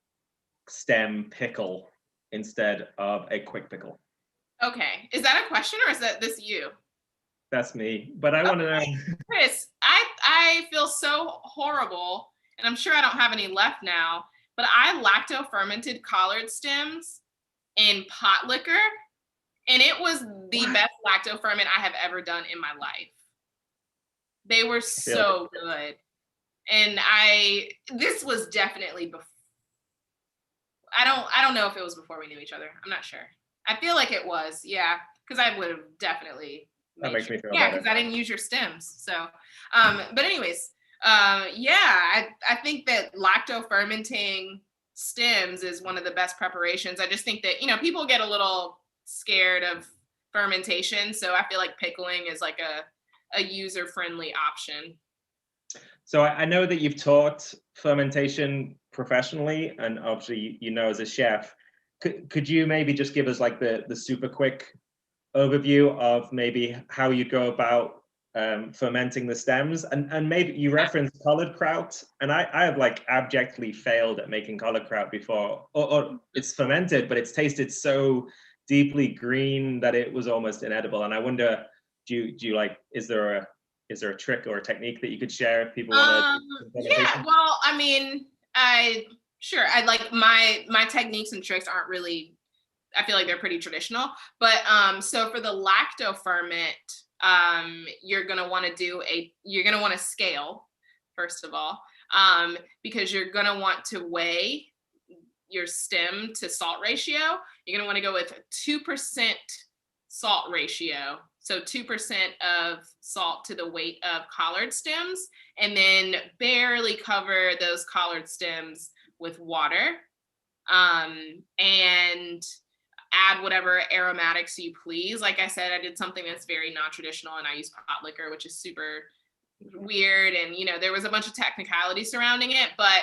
stem pickle instead of a quick pickle? Okay. Is that a question or is this you? That's me, but I want to know. Chris, I feel so horrible, and I'm sure I don't have any left now, but I lacto-fermented collard stems in pot liquor, and it was the best lacto-ferment I have ever done in my life. They were so good. And this was definitely before. I don't know if it was before we knew each other. I'm not sure. I feel like it was, yeah, because I would have definitely. That makes me feel better. Because I didn't use your stems. So, but anyways, yeah, I think that lacto-fermenting stems is one of the best preparations. I just think that, people get a little scared of fermentation. So I feel like pickling is like a user-friendly option. So I know that you've taught fermentation professionally, and obviously, as a chef, could you maybe just give us like the super quick overview of maybe how you go about fermenting the stems, and maybe you referenced collard kraut, and I have like abjectly failed at making collard kraut before, or it's fermented, but it's tasted so deeply green that it was almost inedible. And I wonder, do you like, is there a trick or a technique that you could share if people want to? Yeah, well, I mean, I like my techniques and tricks aren't really, I feel like they're pretty traditional, but so for the lacto ferment, you're gonna want to scale first of all, because you're gonna want to weigh your stem to salt ratio, you're going to want to go with 2% salt ratio. So 2% of salt to the weight of collard stems, and then barely cover those collard stems with water. And add whatever aromatics you please. Like I said, I did something that's very non-traditional, and I use pot liquor, which is super weird. And, you know, there was a bunch of technicality surrounding it, but,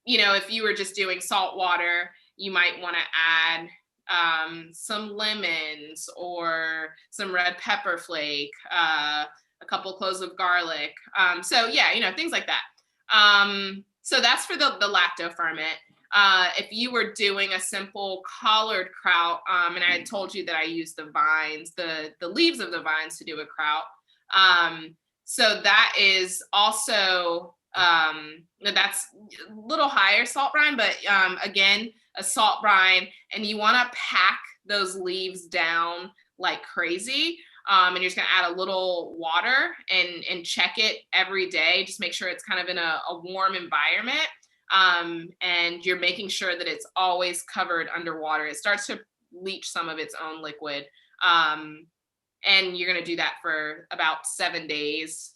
you know, if you were just doing salt water, you might want to add some lemons or some red pepper flake, a couple cloves of garlic. So yeah, you know, things like that. So that's for the lacto ferment. If you were doing a simple collard kraut, and I had told you that I use the vines, the leaves of the vines to do a kraut. So that is also, that's a little higher salt brine, but again, a salt brine, and you want to pack those leaves down like crazy. And you're just gonna add a little water and check it every day. Just make sure it's kind of in a warm environment. And you're making sure that it's always covered underwater. It starts to leach some of its own liquid. And you're going to do that for about 7 days.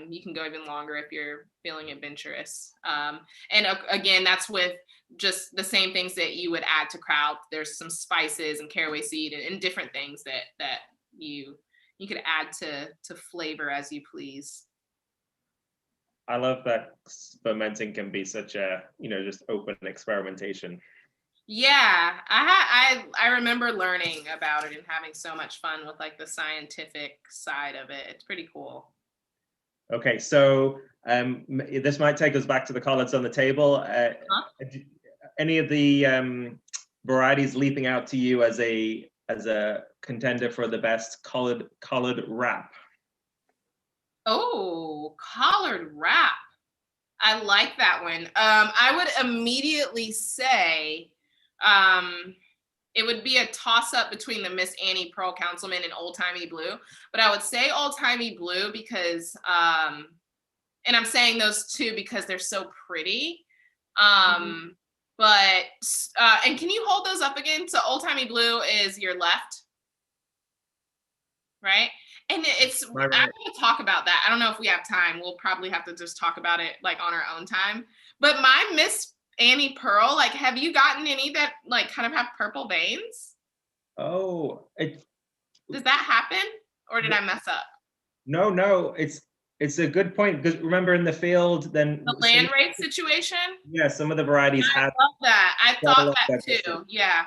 You can go even longer if you're feeling adventurous. And again, that's with just the same things that you would add to kraut. There's some spices and caraway seed and different things that you could add to flavor as you please. I love that fermenting can be such a, you know, just open experimentation. Yeah, I remember learning about it and having so much fun with like the scientific side of it. It's pretty cool. Okay, so this might take us back to the collards on the table. Any of the varieties leaping out to you as a contender for the best collard wrap? Oh, collard wrap. I like that one. I would immediately say it would be a toss-up between the Miss Annie Pearl Councilman and Old Timey Blue, but I would say Old Timey Blue because, and I'm saying those two because they're so pretty. But and can you hold those up again? So Old Timey Blue is your left, right? And it's, I'm going to talk about that. I don't know if we have time. We'll probably have to just talk about it like on our own time. But my Miss Annie Pearl, like, have you gotten any that like kind of have purple veins? Oh, does that happen? Or did I mess up? No, it's a good point, because remember in the field, then the land race situation. Yeah, some of the varieties I love that. I thought that too. Yeah.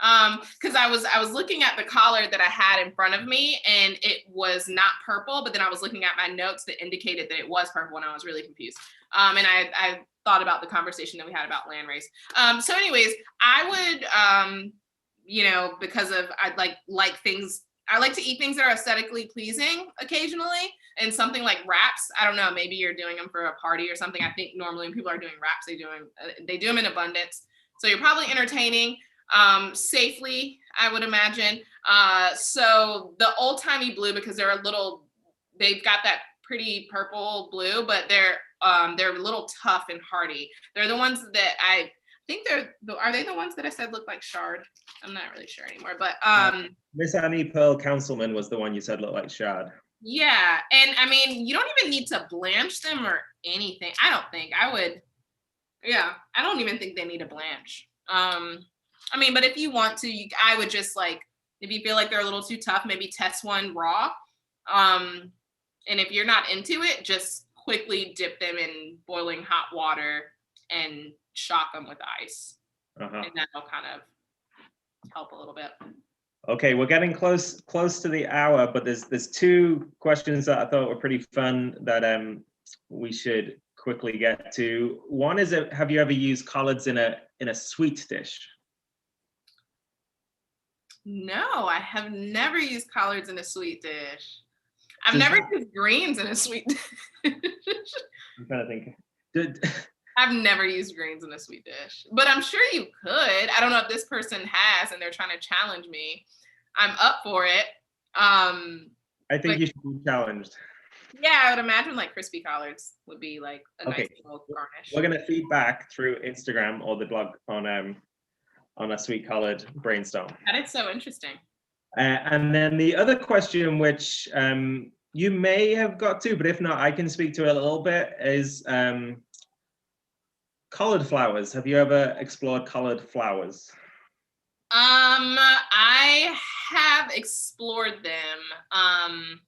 Because I was looking at the collard that I had in front of me, and it was not purple, but then I was looking at my notes that indicated that it was purple, and I was really confused. And I thought about the conversation that we had about landrace. So anyways, I would, you know, because of I like things. I like to eat things that are aesthetically pleasing occasionally, and something like wraps. I don't know, maybe you're doing them for a party or something. I think normally when people are doing wraps, they do them in abundance. So you're probably entertaining safely, I would imagine. So the Old Timey Blue, because they've got that pretty purple blue, but they're a little tough and hardy. They're the ones that I think are they the ones that I said look like shard? I'm not really sure anymore, but Miss Annie Pearl Councilman was the one you said looked like shard. Yeah, and I mean, you don't even need to blanch them or anything. I don't think I would. Yeah, I don't even think they need a blanch. I mean, but if you want to, I would just like, if you feel like they're a little too tough, maybe test one raw. And if you're not into it, just quickly dip them in boiling hot water and shock them with ice. And that'll kind of help a little bit. Okay, we're getting close to the hour, but there's two questions that I thought were pretty fun that we should quickly get to. One is, have you ever used collards in a sweet dish? No, I have never used collards in a sweet dish. I've never used greens in a sweet dish. I'm trying to think. I've never used greens in a sweet dish, but I'm sure you could. I don't know if this person has and they're trying to challenge me. I'm up for it. I think you should be challenged. Yeah, I would imagine like crispy collards would be like a nice little garnish. We're going to feed back through Instagram or the blog on on a sweet collard brainstorm. That is so interesting. And then the other question, which you may have got to, but if not, I can speak to it a little bit, is collard flowers. Have you ever explored collard flowers? I have explored them.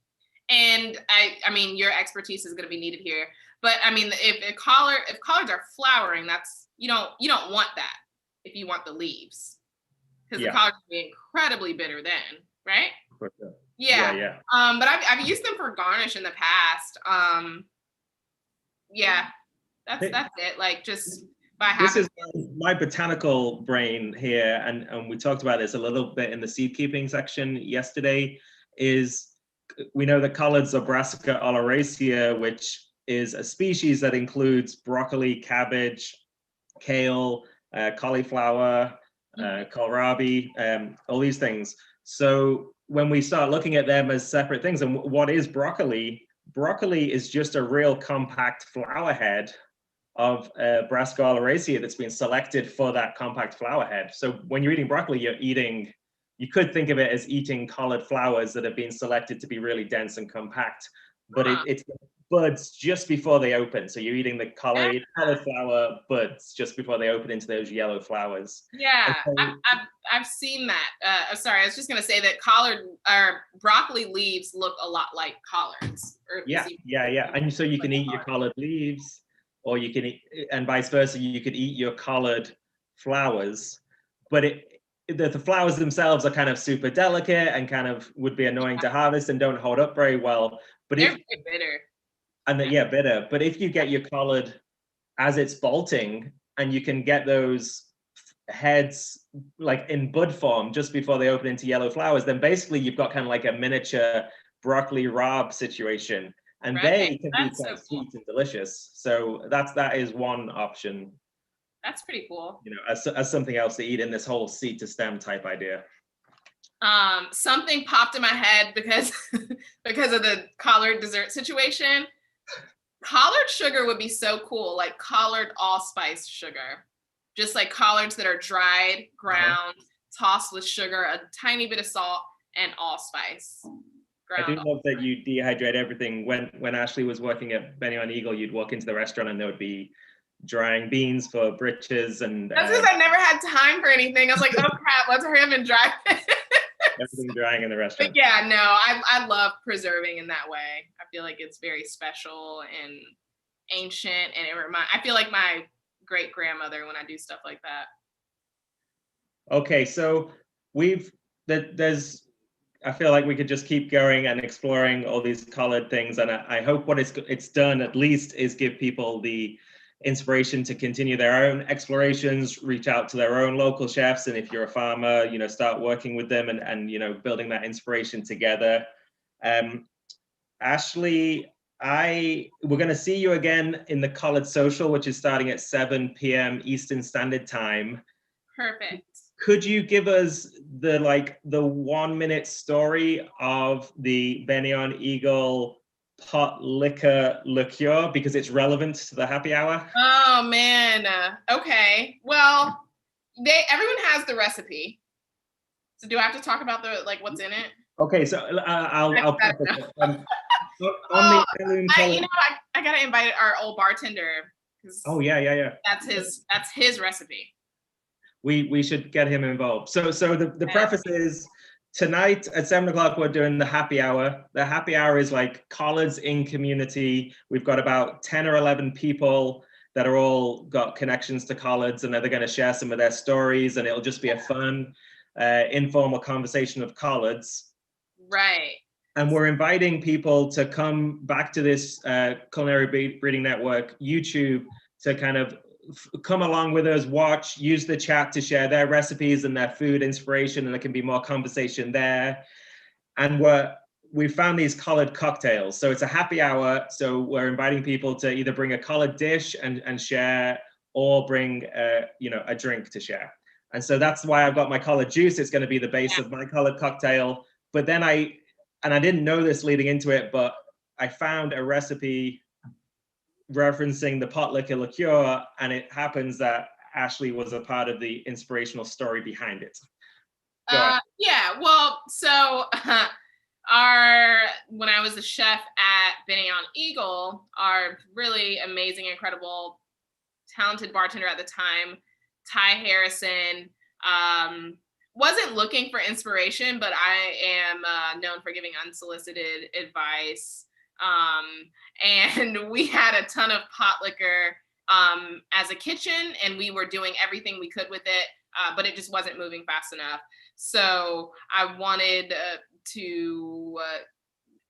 And I mean, your expertise is going to be needed here. But I mean, if collards are flowering, that's you don't want that if you want the leaves, because the collards can be incredibly bitter then, right? For sure. Yeah. But I've used them for garnish in the past. Yeah, that's it. Like just by this having. Is my botanical brain here, and we talked about this a little bit in the seed keeping section yesterday. We know that collards are Brassica oleracea, which is a species that includes broccoli, cabbage, kale, cauliflower, kohlrabi, all these things. So when we start looking at them as separate things, and what is broccoli? Broccoli is just a real compact flower head of Brassica oleracea that's been selected for that compact flower head. So when you're eating broccoli, you could think of it as eating collard flowers that have been selected to be really dense and compact, but it's buds just before they open. So you're eating the cauliflower buds just before they open into those yellow flowers. Yeah, I've seen that. Sorry, I was just gonna say that broccoli leaves look a lot like collards. Yeah. And so you can eat your collard leaves, or you can eat, and vice versa, you could eat your collard flowers, but the flowers themselves are kind of super delicate and kind of would be annoying to harvest and don't hold up very well. But they're very bitter. And bitter. But if you get your collard as it's bolting, and you can get those heads like in bud form just before they open into yellow flowers, then basically you've got kind of like a miniature broccoli rabe situation. And they can be quite sweet and delicious. So that is one option. That's pretty cool. As something else to eat in this whole seed to stem type idea. Something popped in my head because of the collard dessert situation. Collard sugar would be so cool, like collard allspice sugar. Just like collards that are dried, ground, tossed with sugar, a tiny bit of salt, and allspice. I do love that you dehydrate everything. When Ashleigh was working at Benny on Eagle, you'd walk into the restaurant and there would be drying beans for britches, and that's because I never had time for anything. I was like, oh crap, let's hurry up and dry everything drying in the restaurant. But yeah, no, I love preserving in that way. I feel like it's very special and ancient, and I feel like my great grandmother when I do stuff like that. Okay, so I feel like we could just keep going and exploring all these collard things, and I hope what it's done at least is give people the inspiration to continue their own explorations, reach out to their own local chefs, and if you're a farmer, start working with them and building that inspiration together. Ashleigh, we're going to see you again in the Collard Social, which is starting at 7 p.m. Eastern Standard Time. Perfect. Could you give us the 1-minute story of the Benny on Eagle pot liquor liqueur, because it's relevant to the happy hour? Oh man. Okay. Well, everyone has the recipe. So do I have to talk about what's in it? Okay, so I'll I gotta invite our old bartender. Oh yeah. That's his recipe. We should get him involved. So the preface is, tonight at 7 o'clock, we're doing the happy hour. The happy hour is like collards in community. We've got about 10 or 11 people that are all got connections to collards, and they're going to share some of their stories, and it'll just be a fun, informal conversation of collards. Right. And we're inviting people to come back to this Culinary Breeding Network YouTube to kind of come along with us, watch, use the chat to share their recipes and their food inspiration, and there can be more conversation there. And we found these collard cocktails. So it's a happy hour. So we're inviting people to either bring a collard dish and share, or bring a drink to share. And so that's why I've got my collard juice. It's going to be the base of my collard cocktail. But then I didn't know this leading into it, but I found a recipe referencing the pot liquor liqueur, and it happens that Ashleigh was a part of the inspirational story behind it. Yeah, well, so when I was a chef at Benny on Eagle, our really amazing, incredible, talented bartender at the time, Ty Harrison, wasn't looking for inspiration, but I am known for giving unsolicited advice. And we had a ton of pot liquor as a kitchen, and we were doing everything we could with it, but it just wasn't moving fast enough. So I wanted to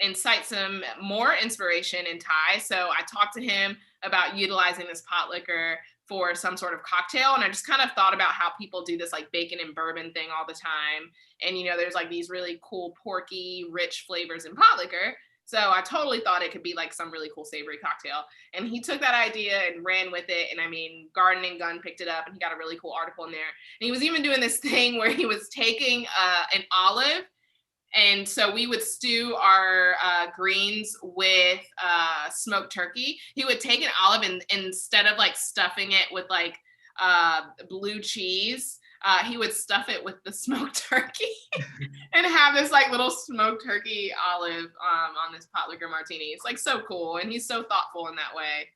incite some more inspiration in Ty. So I talked to him about utilizing this pot liquor for some sort of cocktail. And I just kind of thought about how people do this like bacon and bourbon thing all the time. And, you know, there's like these really cool, porky, rich flavors in pot liquor. So I totally thought it could be like some really cool savory cocktail. And he took that idea and ran with it. And I mean, Garden and Gun picked it up, and he got a really cool article in there. And he was even doing this thing where he was taking an olive. And so we would stew our greens with smoked turkey. He would take an olive, and instead of like stuffing it with like blue cheese, he would stuff it with the smoked turkey and have this like little smoked turkey olive on this pot liquor martini. It's like so cool, and he's so thoughtful in that way.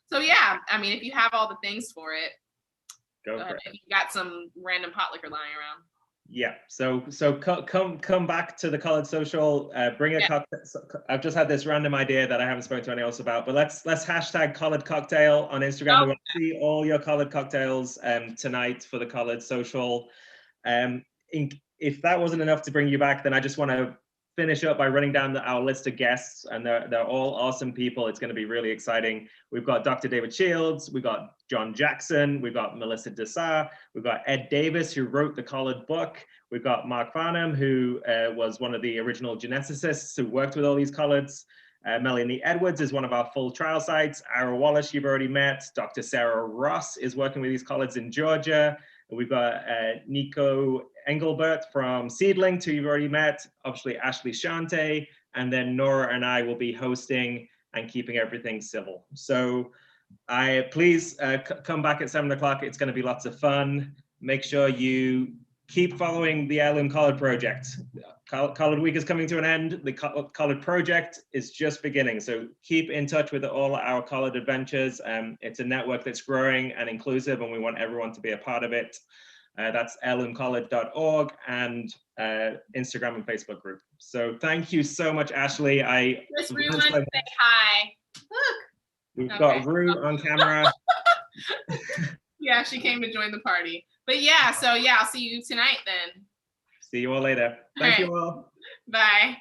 So yeah, I mean, if you have all the things for it, go ahead. If you got some random pot liquor lying around. Yeah, so come back to the college social, bring a cocktail. I've just had this random idea that I haven't spoken to anyone else about, but let's hashtag college cocktail on Instagram. We want to see all your college cocktails tonight for the college social. If that wasn't enough to bring you back, then I just want to finish up by running down our list of guests, and they're all awesome people. It's going to be really exciting. We've got Dr. David Shields, we've got John Jackson, we've got Melissa Dessar, we've got Ed Davis, who wrote the Collard book. We've got Mark Farnham, who was one of the original geneticists who worked with all these collards. Melanie Edwards is one of our full trial sites. Ira Wallace, you've already met. Dr. Sarah Ross is working with these collards in Georgia. We've got Nico Engelbert from Seedling, who you've already met, obviously Ashleigh Shanti, and then Nora and I will be hosting and keeping everything civil. So please come back at 7 o'clock. It's going to be lots of fun. Make sure you keep following the Heirloom Collard Project. Collard Week is coming to an end. The Collard Project is just beginning. So keep in touch with all our Collard adventures. It's a network that's growing and inclusive, and we want everyone to be a part of it. That's heirloomcollard.org and Instagram and Facebook group. So thank you so much, Ashleigh. I just really want to say hi. Look. We've got Rue on camera. Yeah, she came to join the party. But yeah, so yeah, I'll see you tonight then. See you all later. Thank you all. Bye.